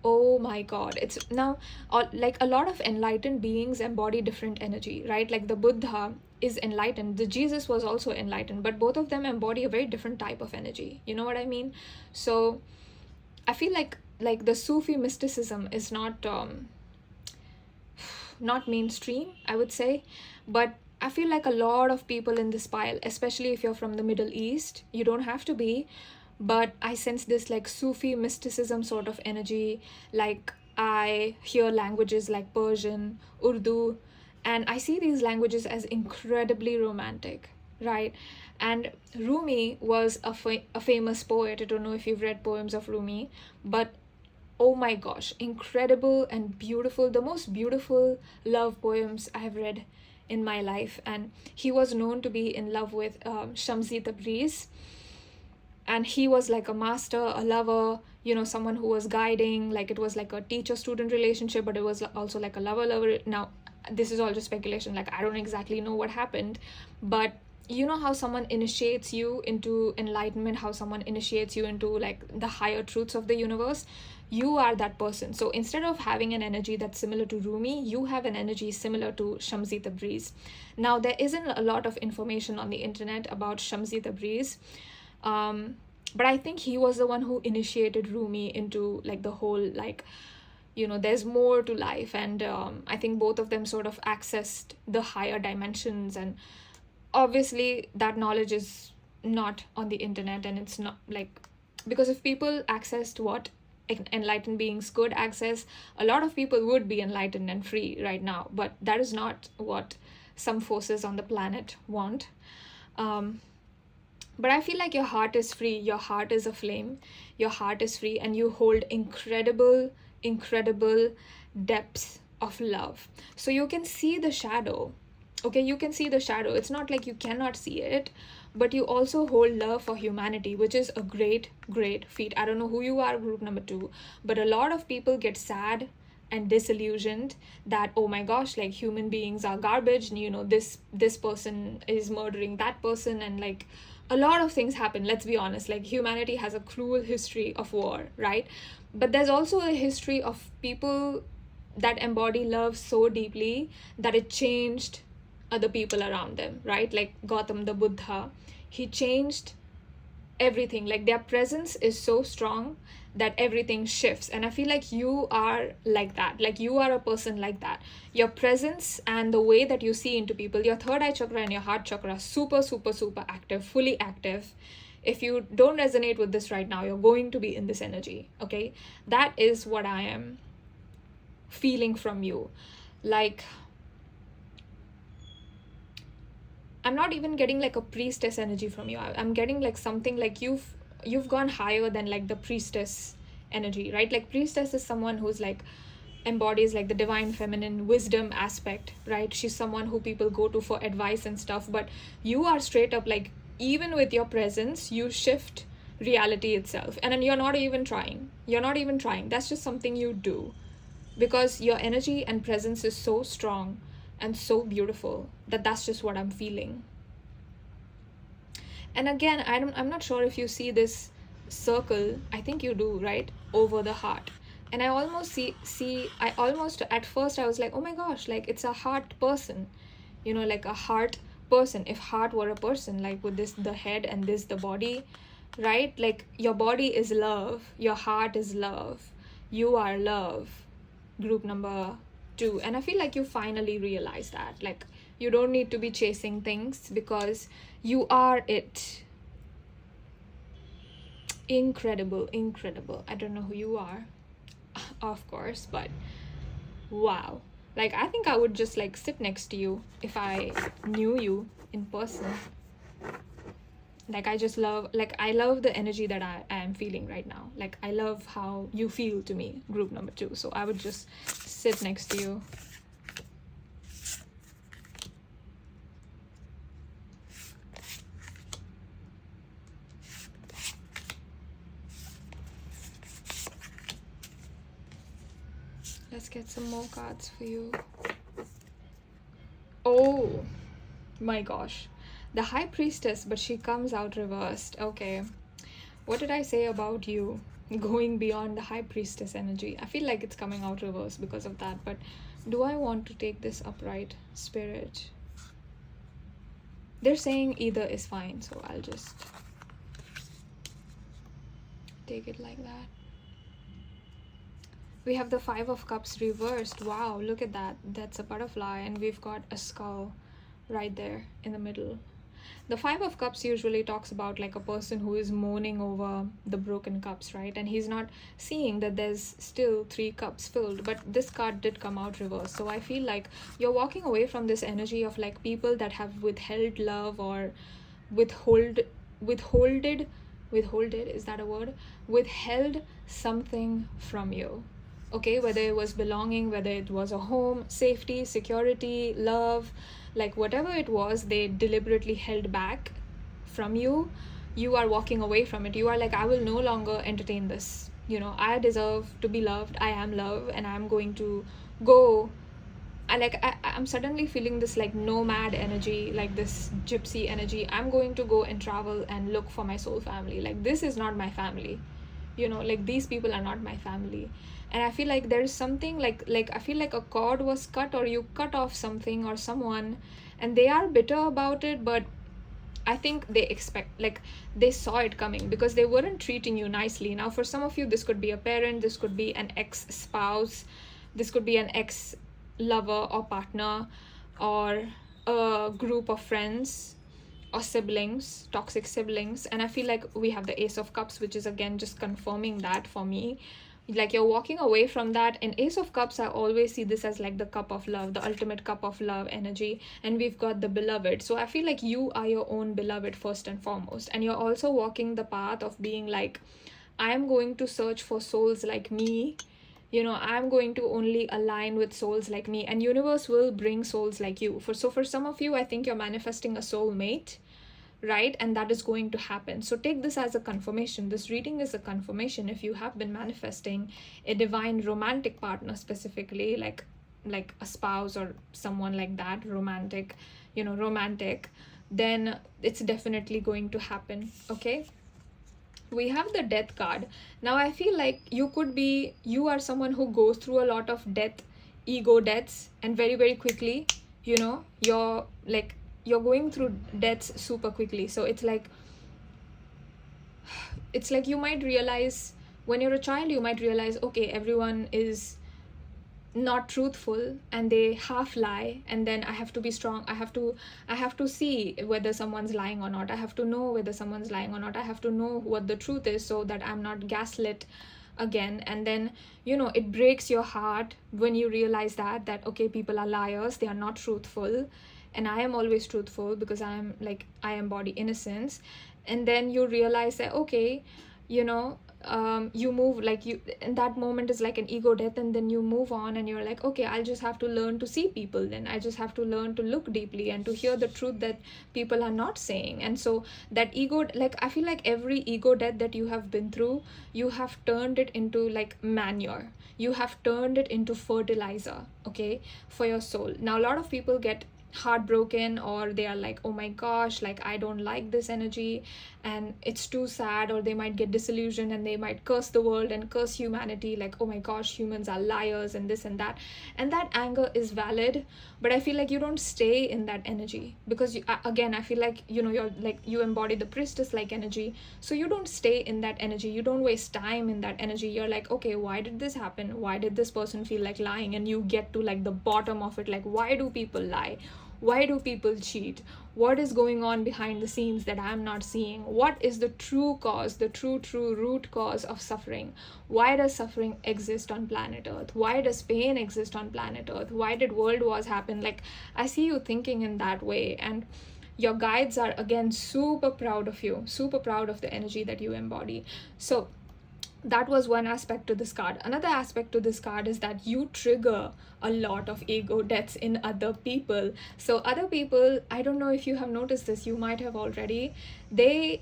Oh my god, it's now like a lot of enlightened beings embody different energy, right? Like the Buddha is enlightened, the Jesus was also enlightened, but both of them embody a very different type of energy, you know what I mean? So I feel like the Sufi mysticism is not mainstream, I would say, but I feel like a lot of people in this pile, especially if you're from the Middle East, you don't have to be, but I sense this like Sufi mysticism sort of energy. Like I hear languages like Persian, Urdu, and I see these languages as incredibly romantic, right? And Rumi was a famous poet. I don't know if you've read poems of Rumi, but oh my gosh, incredible and beautiful, the most beautiful love poems I have read in my life. And he was known to be in love with Shamsi Tabriz, and he was like a master, a lover, you know, someone who was guiding, like it was like a teacher student relationship, but it was also like a lover. Now this is all just speculation, like I don't exactly know what happened, but you know how someone initiates you into enlightenment, how someone initiates you into like the higher truths of the universe, you are that person. So instead of having an energy that's similar to Rumi, you have an energy similar to Shamsi Tabriz. Now there isn't a lot of information on the internet about Shamsi Tabriz, but I think he was the one who initiated Rumi into like the whole, like, you know, there's more to life. And I think both of them sort of accessed the higher dimensions, and obviously that knowledge is not on the internet, and it's not like, because if people accessed what enlightened beings could access, a lot of people would be enlightened and free right now, but that is not what some forces on the planet want. But I feel like your heart is free, your heart is a flame, your heart is free, and you hold incredible depths of love. So you can see the shadow, okay, you can see the shadow. It's not like you cannot see it, but you also hold love for humanity, which is a great feat. I don't know who you are, group number 2, but a lot of people get sad and disillusioned that, oh my gosh, like human beings are garbage, and you know, this person is murdering that person, and like a lot of things happen. Let's be honest, like humanity has a cruel history of war, right? But there's also a history of people that embody love so deeply that it changed other people around them, right? Like Gautam the Buddha, he changed everything. Like their presence is so strong that everything shifts, and I feel like you are like that. Like you are a person like that. Your presence and the way that you see into people, your third eye chakra and your heart chakra, super active, fully active. If you don't resonate with this right now, you're going to be in this energy, okay? That is what I am feeling from you. Like I'm not even getting like a priestess energy from you. I'm getting like something like you've gone higher than like the priestess energy, right? Like priestess is someone who's like embodies like the divine feminine wisdom aspect, right? She's someone who people go to for advice and stuff, but you are straight up like, even with your presence, you shift reality itself. And then you're not even trying. That's just something you do, because your energy and presence is so strong and so beautiful that's just what I'm feeling. And again, I'm not sure if you see this circle. I think you do, right? Over the heart. And I almost at first I was like, oh my gosh, like it's a heart person, you know, like a heart person. If heart were a person, like with this the head and this the body, right? Like your body is love, your heart is love, you are love, group number 2. And I feel like you finally realize that, like you don't need to be chasing things because you are it. Incredible. I don't know who you are, of course, but wow. Like I think I would just like sit next to you if I knew you in person. Like I love the energy that I am feeling right now. Like I love how you feel to me, group number 2. So I would just sit next to you. Let's get some more cards for you. Oh my gosh. The High Priestess, but she comes out reversed. Okay. What did I say about you? going beyond the high priestess energy. I feel like it's coming out reverse because of that, but do I want to take this upright, Spirit? They're saying either is fine, so I'll just take it like that. We have the Five of Cups reversed. Wow, look at that. That's a butterfly, and we've got a skull right there in the middle. The Five of Cups usually talks about like a person who is mourning over the broken cups, right? And he's not seeing that there's still 3 cups filled, but this card did come out reversed. So I feel like you're walking away from this energy of like people that have withheld love or withholded, is that a word? Withheld something from you. Okay, whether it was belonging, whether it was a home, safety, security, love, like whatever it was, they deliberately held back from you. You are walking away from it. You are like, I will no longer entertain this. You know, I deserve to be loved. I am love, and I'm going to go. I'm suddenly feeling this like nomad energy, like this gypsy energy. I'm going to go and travel and look for my soul family. Like, this is not my family. You know, like these people are not my family. And I feel like there's something like I feel like a cord was cut, or you cut off something or someone, and they are bitter about it, but I think they saw it coming because they weren't treating you nicely. Now, for some of you, this could be a parent, this could be an ex-spouse, this could be an ex-lover or partner, or a group of friends or siblings, toxic siblings. And I feel like we have the Ace of Cups, which is again just confirming that for me. Like, you're walking away from that. And Ace of Cups, I always see this as like the cup of love, the ultimate cup of love energy. And we've got the beloved. So I feel like you are your own beloved first and foremost. And you're also walking the path of being like, I am going to search for souls like me. You know, I'm going to only align with souls like me, and universe will bring souls like you. For some of you, I think you're manifesting a soulmate, right? And that is going to happen. So take this as a confirmation. This reading is a confirmation. If you have been manifesting a divine romantic partner, specifically like a spouse or someone like that, romantic, then it's definitely going to happen. Okay, we have the Death card. Now I feel like you are someone who goes through a lot of ego deaths, and very, very quickly, you're going through deaths super quickly. So it's like you might realize, when you're a child, you might realize, okay, everyone is not truthful and they half lie, and then I have to be strong. I have to see whether someone's lying or not. I have to know whether someone's lying or not. I have to know what the truth is, so that I'm not gaslit again. And then it breaks your heart when you realize that okay, people are liars, they are not truthful, and I am always truthful because I embody innocence. And then you realize that, okay, you move, in that moment is like an ego death, and then you move on and you're like, okay, I'll just have to learn to see people. Then I just have to learn to look deeply and to hear the truth that people are not saying. And so that ego, I feel like every ego death that you have been through, you have turned it into manure. You have turned it into fertilizer, okay, for your soul. Now, a lot of people get heartbroken, or they are like, oh my gosh, I don't like this energy and it's too sad, or they might get disillusioned and they might curse the world and curse humanity, like, oh my gosh, humans are liars and this and that. And that anger is valid, but I feel like you don't stay in that energy, because I feel like you're you embody the priestess energy, so you don't stay in that energy. You don't waste time in that energy. You're like, okay, why did this happen? Why did this person feel like lying? And you get to the bottom of it, why do people lie? Why do people cheat? What is going on behind the scenes that I'm not seeing? What is the true cause, the true root cause of suffering? Why does suffering exist on planet Earth? Why does pain exist on planet Earth? Why did world wars happen? I see you thinking in that way, and your guides are, again, super proud of you, super proud of the energy that you embody. So that was one aspect to this card. Another aspect to this card is that you trigger a lot of ego deaths in other people. So other people, I don't know if you have noticed this, you might have already, they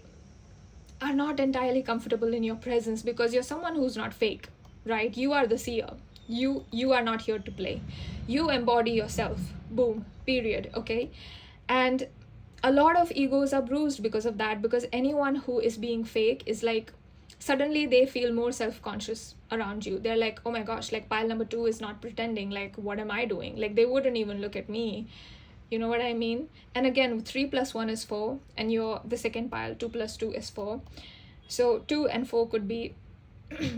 are not entirely comfortable in your presence, because you're someone who's not fake, right? You are the seer. You are not here to play. You embody yourself. Boom. Period. Okay? And a lot of egos are bruised because of that, because anyone who is being fake is suddenly they feel more self-conscious around you. They're like, oh my gosh, like pile number 2 is not pretending, like what am I doing? Like they wouldn't even look at me. You know what I mean? And again, 3 plus 1 is 4, and you're the second pile, 2 plus 2 is 4. So 2 and 4 could be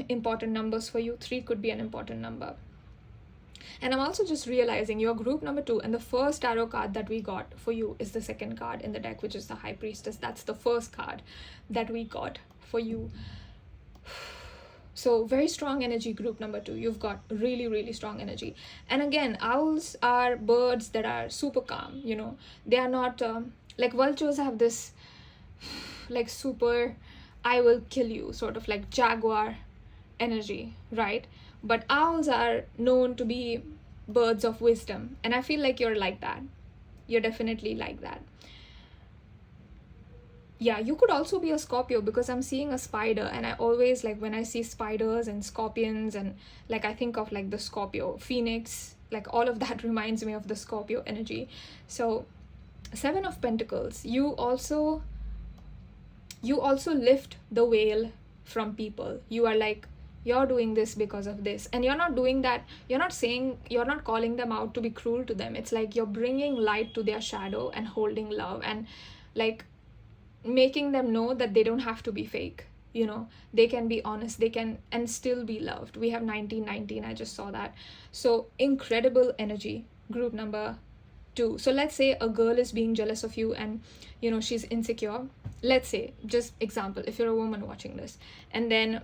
important numbers for you. 3 could be an important number. And I'm also just realizing you're group number 2, and the first tarot card that we got for you is the second card in the deck, which is the High Priestess. That's the first card that we got for you. So very strong energy, group number 2. You've got really, really strong energy. And again, owls are birds that are super calm, you know. They are not, like vultures have this, like super, I will kill you, sort of like jaguar energy, right? But owls are known to be birds of wisdom. And I feel like you're like that. You're definitely like that. Yeah, you could also be a Scorpio, because I'm seeing a spider, and I always, like, when I see spiders and scorpions, and like I think of like the Scorpio phoenix, like all of that reminds me of the Scorpio energy. So 7 of Pentacles, you also lift the veil from people. You are like, you're doing this because of this, and you're not doing that, you're not calling them out to be cruel to them. It's like you're bringing light to their shadow and holding love, and like making them know that they don't have to be fake, you know. They can be honest, they can and still be loved. We have 1919, I just saw that. So incredible energy, group number 2. So let's say a girl is being jealous of you, and you know she's insecure. Let's say, just example, if you're a woman watching this, and then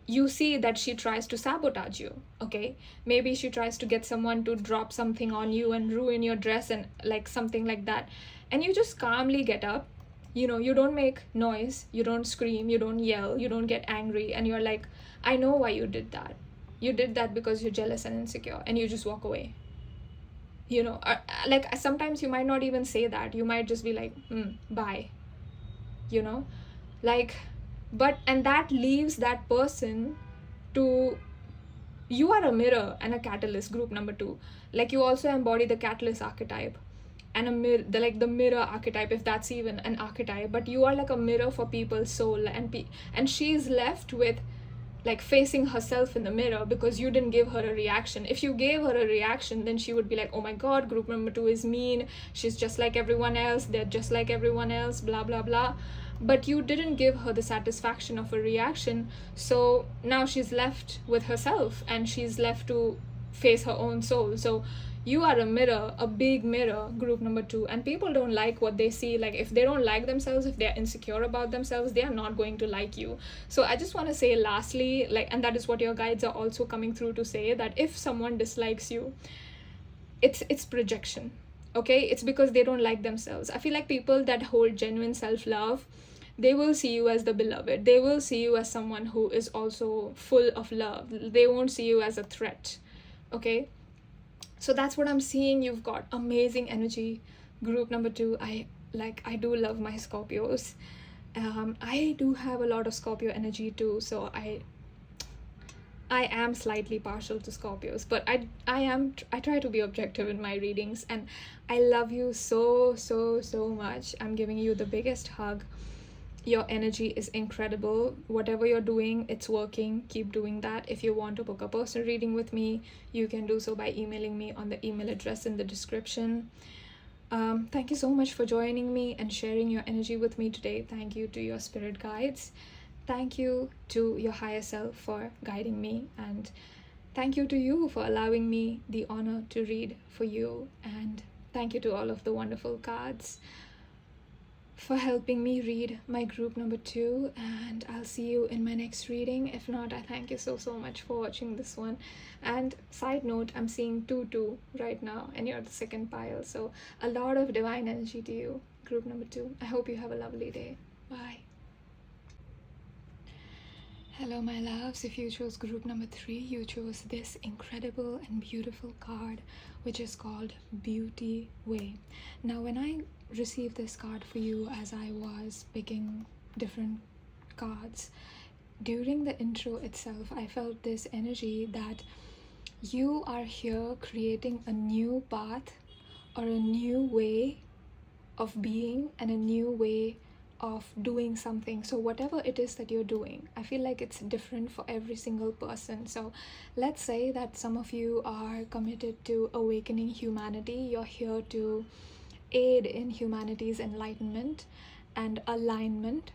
you see that she tries to sabotage you, okay? Maybe she tries to get someone to drop something on you and ruin your dress and like something like that, and you just calmly get up. You know, you don't make noise, you don't scream, you don't yell, you don't get angry, and you're like, I know why you did that. You did that because you're jealous and insecure, and you just walk away. You know, like sometimes you might not even say that. You might just be like, bye. You know, like, and that leaves that person to, you are a mirror and a catalyst, group number 2. Like you also embody the catalyst archetype and a mirror, the mirror archetype, if that's even an archetype. But you are like a mirror for people's soul, and she's left with like facing herself in the mirror because you didn't give her a reaction. If you gave her a reaction, then she would be like, oh my god, group number 2 is mean, she's just like everyone else, they're just like everyone else, blah blah blah. But you didn't give her the satisfaction of a reaction, so now she's left with herself, and she's left to face her own soul. So you are a mirror, a big mirror, group number 2, and people don't like what they see. Like if they don't like themselves, if they're insecure about themselves, they are not going to like you. So I just want to say lastly, like, and that is what your guides are also coming through to say, that if someone dislikes you, it's projection, okay? It's because they don't like themselves. I feel like people that hold genuine self-love, they will see you as the beloved. They will see you as someone who is also full of love. They won't see you as a threat, okay? So that's what I'm seeing. You've got amazing energy, group number 2. I do love my Scorpios. I do have a lot of Scorpio energy too, so I am slightly partial to Scorpios, but I try to be objective in my readings, and I love you so much. I'm giving you the biggest hug. Your energy is incredible. Whatever you're doing, it's working. Keep doing that. If you want to book a personal reading with me, you can do so by emailing me on the email address in the description. Thank you so much for joining me and sharing your energy with me today. Thank you to your spirit guides. Thank you to your higher self for guiding me, and thank you to you for allowing me the honor to read for you, and thank you to all of the wonderful cards for helping me read my group number 2, and I'll see you in my next reading. If not, I thank you so much for watching this one. And side note, I'm seeing 2 right now, and you're the second pile, so a lot of divine energy to you, group number 2. I hope you have a lovely day. Bye. Hello my loves, if you chose group number 3, you chose this incredible and beautiful card, which is called Beauty Way. Now when I received this card for you, as I was picking different cards, during the intro itself, I felt this energy that you are here creating a new path or a new way of being and a new way of doing something. So whatever it is that you're doing, I feel like it's different for every single person. So let's say that some of you are committed to awakening humanity. You're here to aid in humanity's enlightenment and alignment.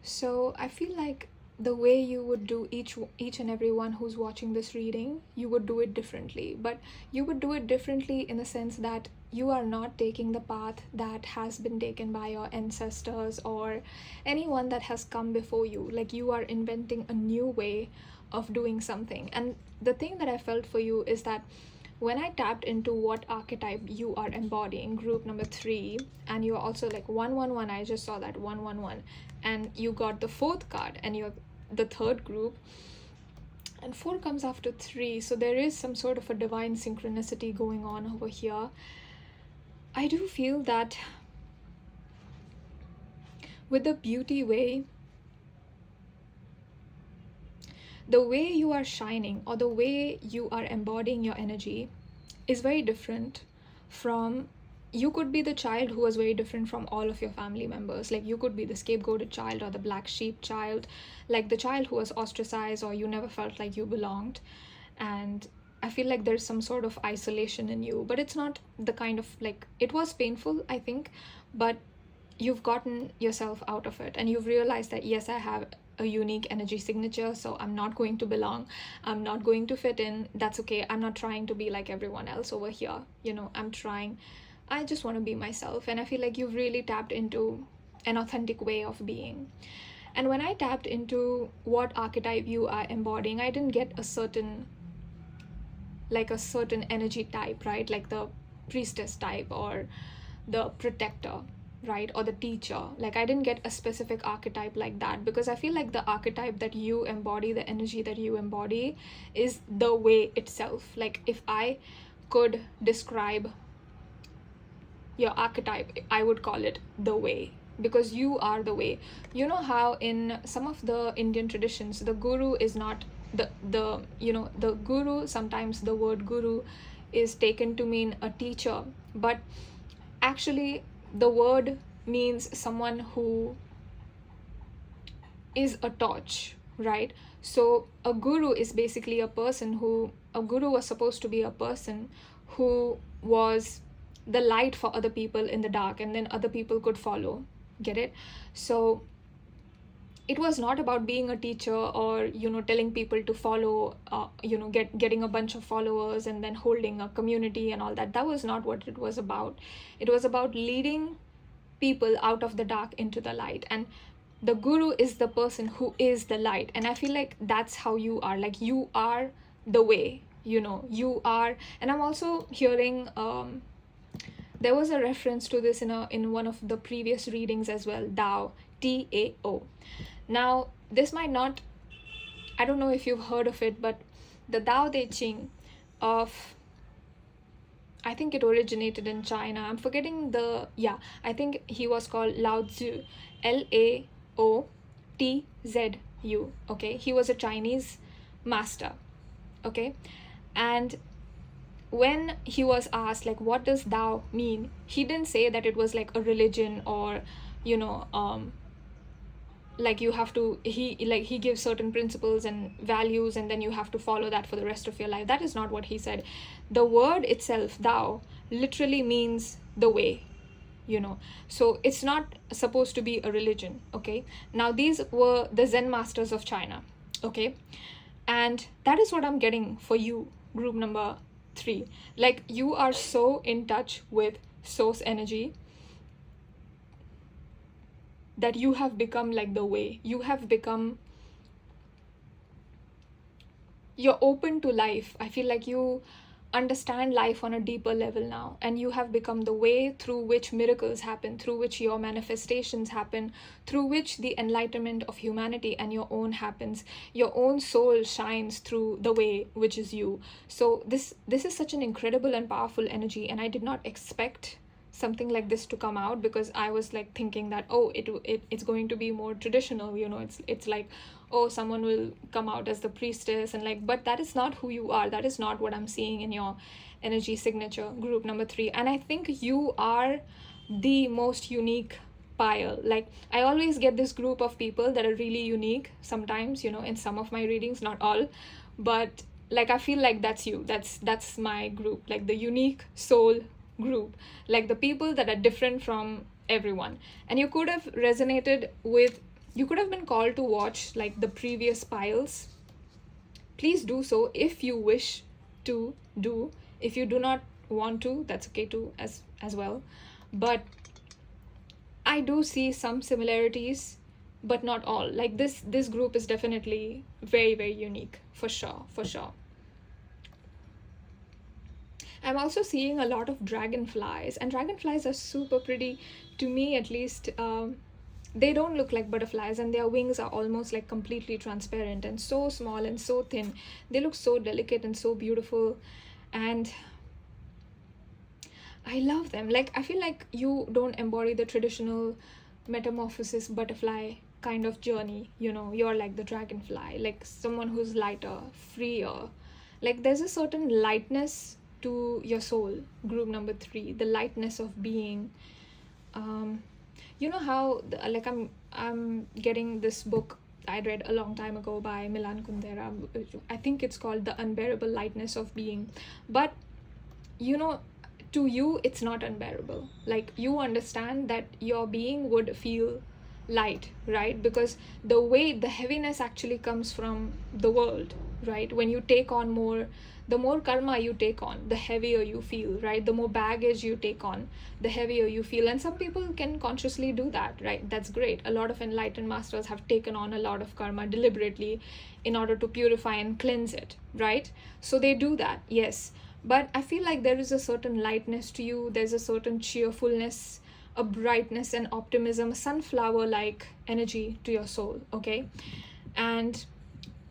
So I feel like the way you would do each and every one who's watching this reading, you would do it differently. But you would do it differently in the sense that you are not taking the path that has been taken by your ancestors or anyone that has come before you. Like, you are inventing a new way of doing something. And the thing that I felt for you is that when I tapped into what archetype you are embodying, group number 3, and you're also like 111, I just saw that 111, and you got the 4th card, and you're the 3rd group, and 4 comes after 3, so there is some sort of a divine synchronicity going on over here. I do feel that with the beauty way, the way you are shining or the way you are embodying your energy is very different from, you could be the child who was very different from all of your family members. Like, you could be the scapegoated child or the black sheep child, like the child who was ostracized or you never felt like you belonged. And I feel like there's some sort of isolation in you, but it's not the kind of, like, it was painful, I think, but you've gotten yourself out of it and you've realized that, yes, I have a unique energy signature, so I'm not going to belong, I'm not going to fit in, that's okay. I'm not trying to be like everyone else over here, I just want to be myself. And I feel like you've really tapped into an authentic way of being. And when I tapped into what archetype you are embodying, I didn't get a certain energy type, right? Like the priestess type or the protector, right? Or the teacher. Like, I didn't get a specific archetype like that, because I feel like the archetype that you embody, the energy that you embody, is the way itself. Like, if I could describe your archetype, I would call it the way, because you are the way. You know how in some of the Indian traditions, the guru is not the guru, sometimes the word guru is taken to mean a teacher, but actually the word means someone who is a torch, right? So a guru is basically a guru was supposed to be a person who was the light for other people in the dark, and then other people could follow. Get it? So it was not about being a teacher or telling people to follow, getting a bunch of followers and then holding a community and all that. That was not what it was about. It was about leading people out of the dark into the light, and the guru is the person who is the light. And I feel like that's how you are. Like, you are the way, you are. And I'm also hearing there was a reference to this in one of the previous readings as well, Tao, T-A-O. Now, this might not, I don't know if you've heard of it, but the 𝓤𝓲𝓶𝓮 of, I think it originated in China. I'm forgetting I think he was called Lao Tzu, Laotzu, okay? He was a Chinese master, okay? And when he was asked, like, what does Tao mean? He didn't say that it was like a religion or, like you have to, he gives certain principles and values and then you have to follow that for the rest of your life. That is not what he said. The word itself, Tao, literally means the way, so it's not supposed to be a religion, okay? Now, these were the Zen masters of China, okay? And that is what I'm getting for you, group number 3. Like, you are so in touch with source energy that you have become like the way. You're open to life. I feel like you understand life on a deeper level now, and you have become the way through which miracles happen, through which your manifestations happen, through which the enlightenment of humanity and your own happens. Your own soul shines through the way, which is you. So this is such an incredible and powerful energy, and I did not expect something like this to come out, because I was like thinking that, oh, it's going to be more traditional, it's like, oh, someone will come out as the priestess, and like, but that is not who you are. That is not what I'm seeing in your energy signature, group number 3. And I think you are the most unique pile. Like, I always get this group of people that are really unique sometimes, you know, in some of my readings, not all, but like I feel like that's you, that's my group, like the unique soul group, like the people that are different from everyone. And you could have resonated with, you could have been called to watch like the previous piles. Please do so if you wish to do. If you do not want to, that's okay too, as well. But I do see some similarities, but not all. Like this group is definitely very, very unique, for sure, for sure. I'm also seeing a lot of dragonflies, and dragonflies are super pretty, to me at least. They don't look like butterflies, and their wings are almost like completely transparent and so small and so thin. They look so delicate and so beautiful, and I love them. Like, I feel like you don't embody the traditional metamorphosis butterfly kind of journey, you know. You're like the dragonfly, like someone who's lighter, freer. Like, there's a certain lightness to your soul, group number 3, the lightness of being. You know how like I'm getting this book I read a long time ago by 𝓛𝓸𝓿𝓮 𝓛𝓮𝓽𝓽𝓮𝓻. I think it's called The Unbearable Lightness of Being. But you know, to you it's not unbearable. Like, you understand that your being would feel light, right? Because the weight, the heaviness actually comes from the world, right? When you take on more, the more karma you take on, the heavier you feel, right? The more baggage you take on, the heavier you feel. And some people can consciously do that, right? That's great. A lot of enlightened masters have taken on a lot of karma deliberately in order to purify and cleanse it, right? So they do that, yes. But I feel like there is a certain lightness to you, there's a certain cheerfulness, a brightness and optimism, a sunflower-like energy to your soul, okay? And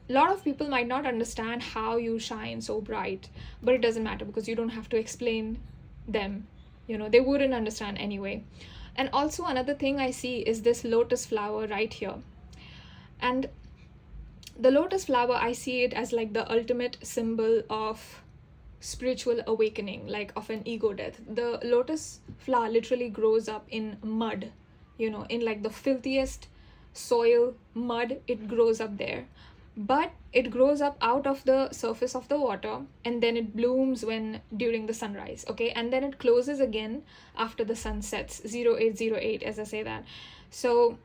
a lot of people might not understand how you shine so bright, but it doesn't matter because you don't have to explain them. You know, they wouldn't understand anyway. And also another thing I see is this lotus flower right here. And the lotus flower, I see it as like the ultimate symbol of spiritual awakening, like of an ego death. The lotus flower literally grows up in mud, you know, in like the filthiest soil, mud. It grows up there, but it grows up out of the surface of the water, and then it blooms when during the sunrise, okay? And then it closes again after the sun sets, 0808, as I say that. So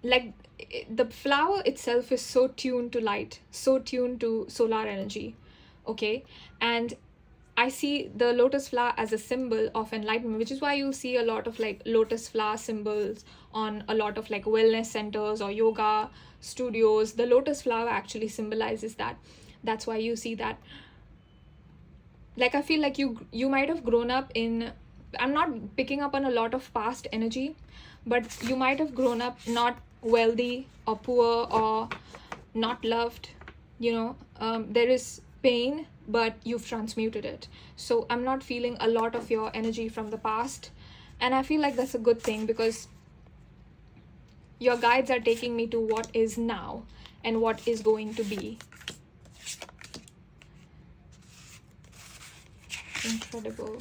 like the flower itself is so tuned to light, so tuned to solar energy, okay? And I see the lotus flower as a symbol of enlightenment, which is why you see a lot of like lotus flower symbols on a lot of like wellness centers or yoga studios. The lotus flower actually symbolizes that. That's why you see that. Like, I feel like you might have grown up in, I'm not picking up on a lot of past energy, but you might have grown up not wealthy or poor or not loved, you know. There is pain, but you've transmuted it. So I'm not feeling a lot of your energy from the past, and I feel like that's a good thing, because your guides are taking me to what is now and what is going to be. Incredible.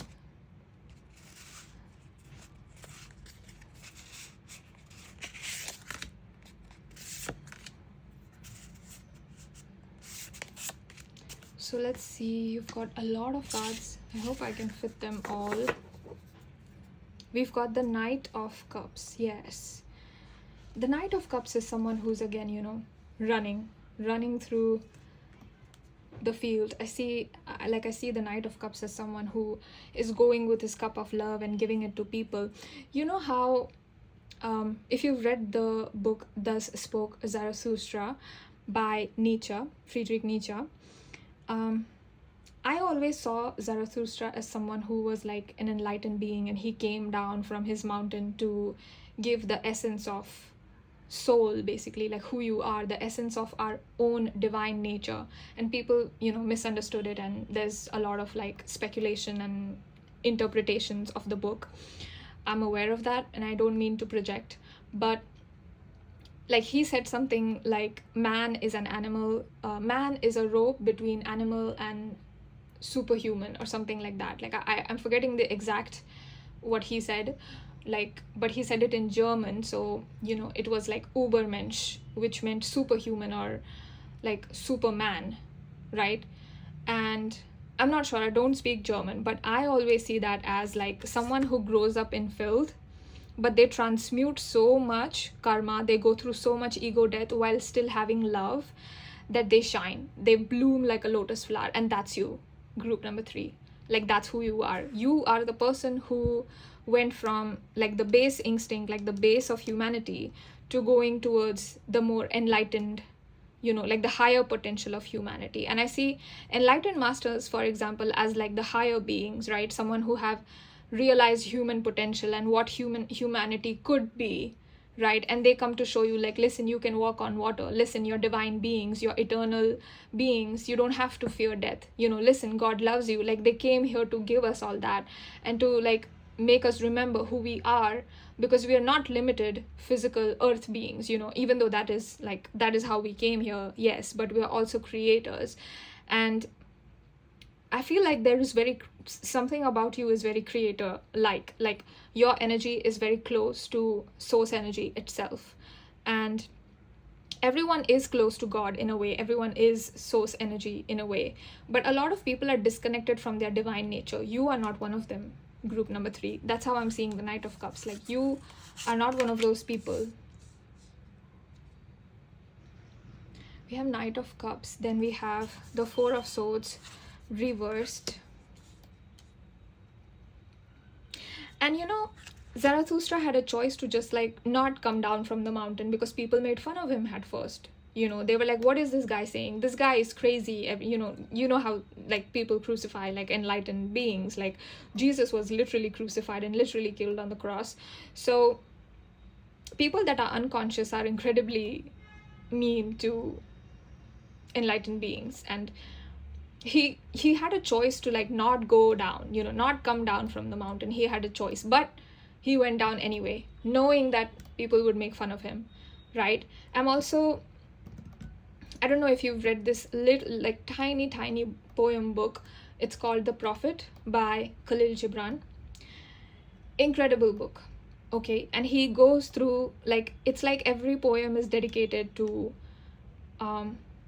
So let's see, you've got a lot of cards. I hope I can fit them all. We've got the Knight of Cups. Yes. The Knight of Cups is someone who's, again, you know, running through the field. I see the Knight of Cups as someone who is going with his cup of love and giving it to people. You know how, if you've read the book Thus Spoke Zarathustra by Friedrich Nietzsche, I always saw Zarathustra as someone who was like an enlightened being, and he came down from his mountain to give the essence of soul, basically, like who you are, the essence of our own divine nature. And people, you know, misunderstood it, and there's a lot of like speculation and interpretations of the book. I'm aware of that, and I don't mean to project, but like he said something like man is an animal, man is a rope between animal and superhuman, or something like that. Like I'm forgetting the exact what he said, like, but he said it in German, so you know, it was like Übermensch, which meant superhuman or like Superman, right? And I'm not sure, I don't speak German, but I always see that as like someone who grows up in filth, but they transmute so much karma, they go through so much ego death while still having love, that they shine, they bloom like a lotus flower. And that's you, group number 3. Like, that's who you are. You are the person who went from like the base instinct, like the base of humanity, to going towards the more enlightened, you know, like the higher potential of humanity. And I see enlightened masters, for example, as like the higher beings, right? Someone who have realized human potential and what humanity could be, right? And they come to show you like, listen, you can walk on water, listen, you're divine beings, you're eternal beings, you don't have to fear death, you know, listen, God loves you. Like, they came here to give us all that and to like make us remember who we are, because we are not limited physical earth beings, you know, even though that is how we came here, yes, but we are also creators. And I feel like there is something about you is very creator like your energy is very close to source energy itself. And everyone is close to God in a way, everyone is source energy in a way, but a lot of people are disconnected from their divine nature. You are not one of them, group number 3. That's how I'm seeing the Knight of Cups. Like, you are not one of those people. We have Knight of Cups, then we have the Four of Swords reversed. And you know, Zarathustra had a choice to just like not come down from the mountain, because people made fun of him at first. You know, they were like, what is this guy saying? This guy is crazy. You know how like people crucify like enlightened beings. Like, Jesus was literally crucified and literally killed on the cross. So people that are unconscious are incredibly mean to enlightened beings. And he had a choice to like not go down, you know, not come down from the mountain. He had a choice, but he went down anyway, knowing that people would make fun of him, right? I don't know if you've read this little like tiny poem book. It's called The Prophet by Khalil Gibran. Incredible book, okay? And he goes through like, it's like every poem is dedicated to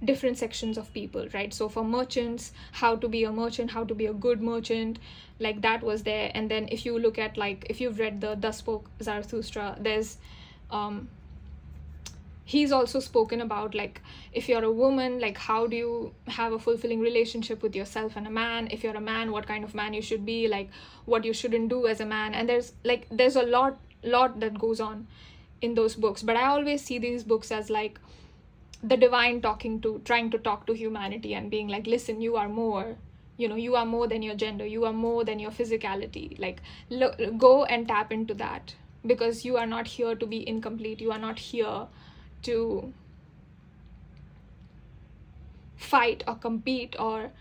different sections of people, right? So for merchants, how to be a merchant, how to be a good merchant, like that was there. And then if you look at like, if you've read the Thus Spoke Zarathustra, there's he's also spoken about like, if you're a woman, like how do you have a fulfilling relationship with yourself, and a man, if you're a man, what kind of man you should be, like what you shouldn't do as a man. And there's a lot that goes on in those books. But I always see these books as like the divine trying to talk to humanity and being like, listen, you are more, you know, you are more than your gender, you are more than your physicality. Like, go and tap into that, because you are not here to be incomplete. You are not here to fight or compete or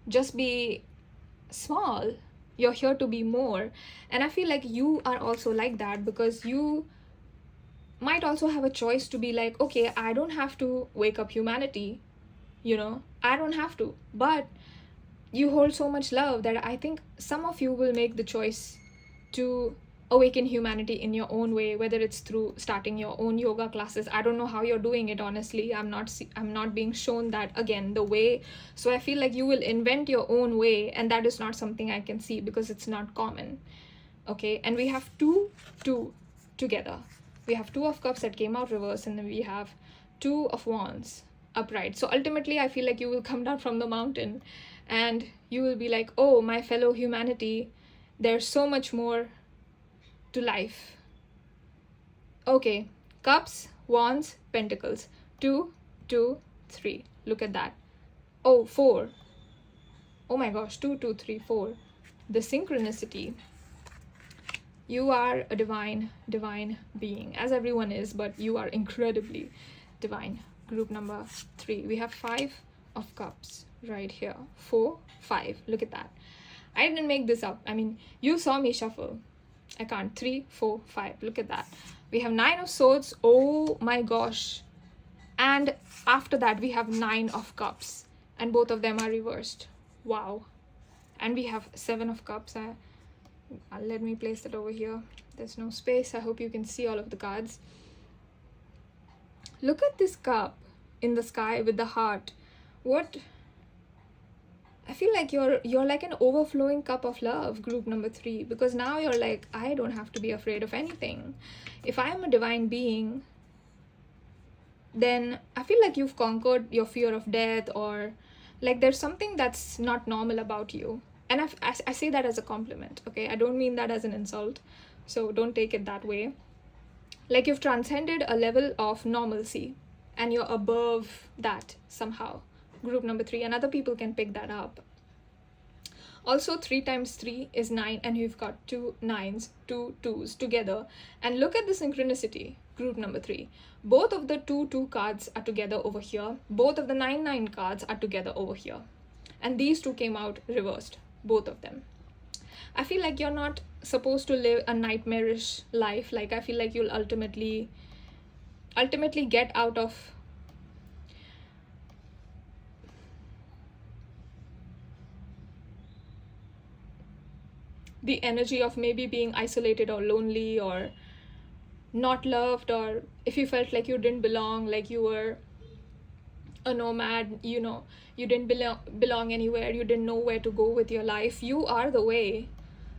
just be small. You're here to be more. And I feel like you are also like that, because you might also have a choice to be like, okay, I don't have to wake up humanity, you know, I don't have to. But you hold so much love that I think some of you will make the choice to awaken humanity in your own way, whether it's through starting your own yoga classes. I don't know how you're doing it, honestly. I'm not being shown that, again, the way. So I feel like you will invent your own way, and that is not something I can see, because it's not common. Okay, and we have two together. We have Two of Cups that came out reverse, and then we have Two of Wands upright. So ultimately, I feel like you will come down from the mountain and you will be like, oh, my fellow humanity, there's so much more to life. Okay, Cups, Wands, Pentacles. 2, 2, 3. Look at that. Oh, 4. Oh my gosh, 2, 2, 3, 4. The synchronicity. You are a divine being, as everyone is, but you are incredibly divine. Group number 3. We have 5 of Cups right here. 4, 5. Look at that. I didn't make this up. I mean, you saw me shuffle. I can't. 3, 4, 5. Look at that. We have 9 of Swords. Oh my gosh. And after that, we have 9 of Cups. And both of them are reversed. Wow. And we have 7 of Cups. Let me place it over here. There's no space. I hope you can see all of the cards. Look at this cup in the sky with the heart. What? I feel like you're like an overflowing cup of love, group number 3, because now you're like, I don't have to be afraid of anything. If I am a divine being, then I feel like you've conquered your fear of death, or like there's something that's not normal about you. And I say that as a compliment, okay? I don't mean that as an insult, so don't take it that way. Like you've transcended a level of normalcy and you're above that somehow, group number 3, and other people can pick that up. Also, 3 times 3 is 9, and you've got 2 9s, 2 2s together. And look at the synchronicity, group number 3. Both of the 2 2 cards are together over here. Both of the 9 9 cards are together over here. And these two came out reversed, both of them. I feel like you're not supposed to live a nightmarish life. Like, I feel like you'll ultimately get out of the energy of maybe being isolated or lonely or not loved, or if you felt like you didn't belong, like you were a nomad, you know, you didn't belong anywhere, you didn't know where to go with your life. You are the way.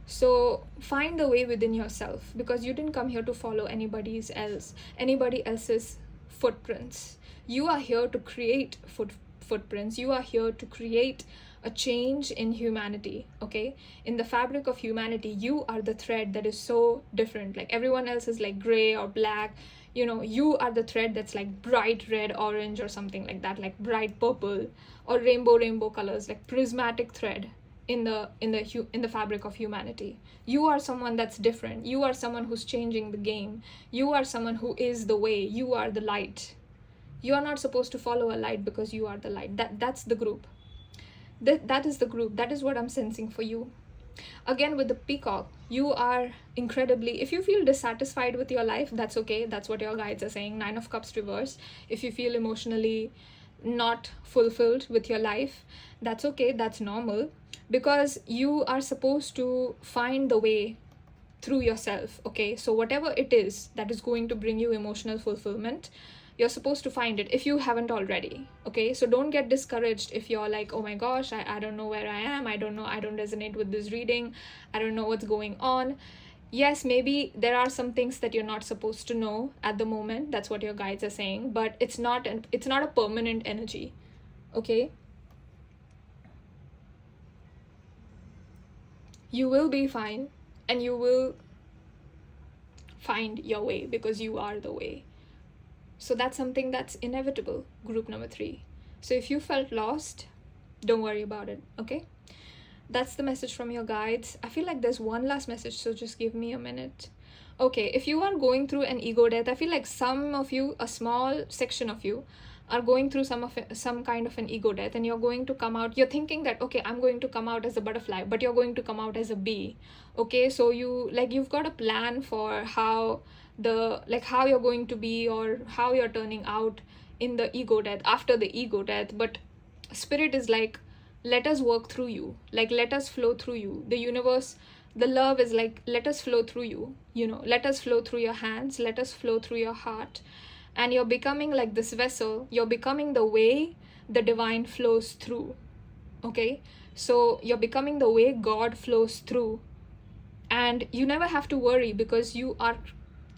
So find the way within yourself, because you didn't come here to follow anybody else's footprints. You are here to create footprints. You are here to create a change in humanity, okay? In the fabric of humanity, you are the thread that is so different. Like everyone else is like gray or black, you know, you are the thread that's like bright red, orange, or something like that, like bright purple or rainbow colors, like prismatic thread in the fabric of humanity. You are someone that's different. You are someone who's changing the game. You are someone who is the way. You are the light. You are not supposed to follow a light because you are the light. That's the group. That is the group. That is what I'm sensing for you. Again, with the peacock, you are incredibly, if you feel dissatisfied with your life, that's okay. That's what your guides are saying. 9 of Cups reverse. If you feel emotionally not fulfilled with your life, that's okay. That's normal, because you are supposed to find the way through yourself, okay? So whatever it is that is going to bring you emotional fulfillment, you're supposed to find it if you haven't already, okay? So don't get discouraged if you're like, oh my gosh, I don't know where I am. I don't know. I don't resonate with this reading. I don't know what's going on. Yes, maybe there are some things that you're not supposed to know at the moment. That's what your guides are saying, but it's not a permanent energy, okay? You will be fine, and you will find your way, because you are the way. So that's something that's inevitable, group number 3. So if you felt lost, don't worry about it, okay? That's the message from your guides. I feel like there's one last message, so just give me a minute. Okay, if you are going through an ego death, I feel like some of you, a small section of you, are going through some kind of an ego death, and you're going to come out. You're thinking that, okay, I'm going to come out as a butterfly, but you're going to come out as a bee, okay? So you've got a plan for how you're going to be, or how you're turning out in the ego death, after the ego death. But spirit is like, let us work through you, like let us flow through you. The universe, the love is like, let us flow through you, you know, let us flow through your hands, let us flow through your heart. And you're becoming like this vessel. You're becoming the way the divine flows through, okay? So you're becoming the way God flows through, and you never have to worry, because you are,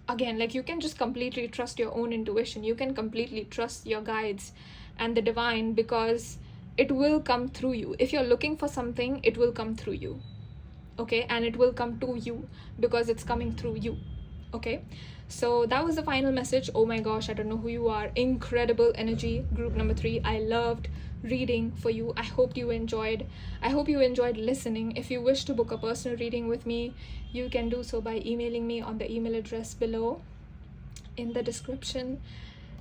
again, like you can just completely trust your own intuition. You can completely trust your guides and the divine, because it will come through you. If you're looking for something, it will come through you, okay? And it will come to you, because it's coming through you, okay? So that was the final message. Oh my gosh, I don't know who you are. Incredible energy, group number 3. I loved reading for you. I hope you enjoyed listening. If you wish to book a personal reading with me, you can do so by emailing me on the email address below in the description.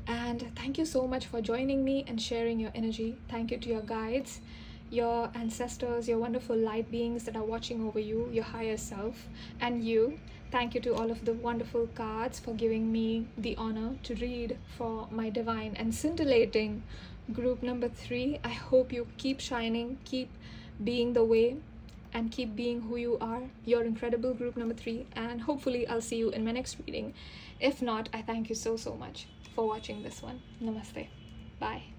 And thank you so much for joining me and sharing your energy. Thank you to your guides, your ancestors, your wonderful light beings that are watching over you, your higher self, and you. Thank you to all of the wonderful cards for giving me the honor to read for my divine and scintillating group number 3. I hope you keep shining, keep being the way, and keep being who you are, your incredible group number 3, and hopefully I'll see you in my next reading. If not, I thank you so much for watching this one. Namaste. Bye.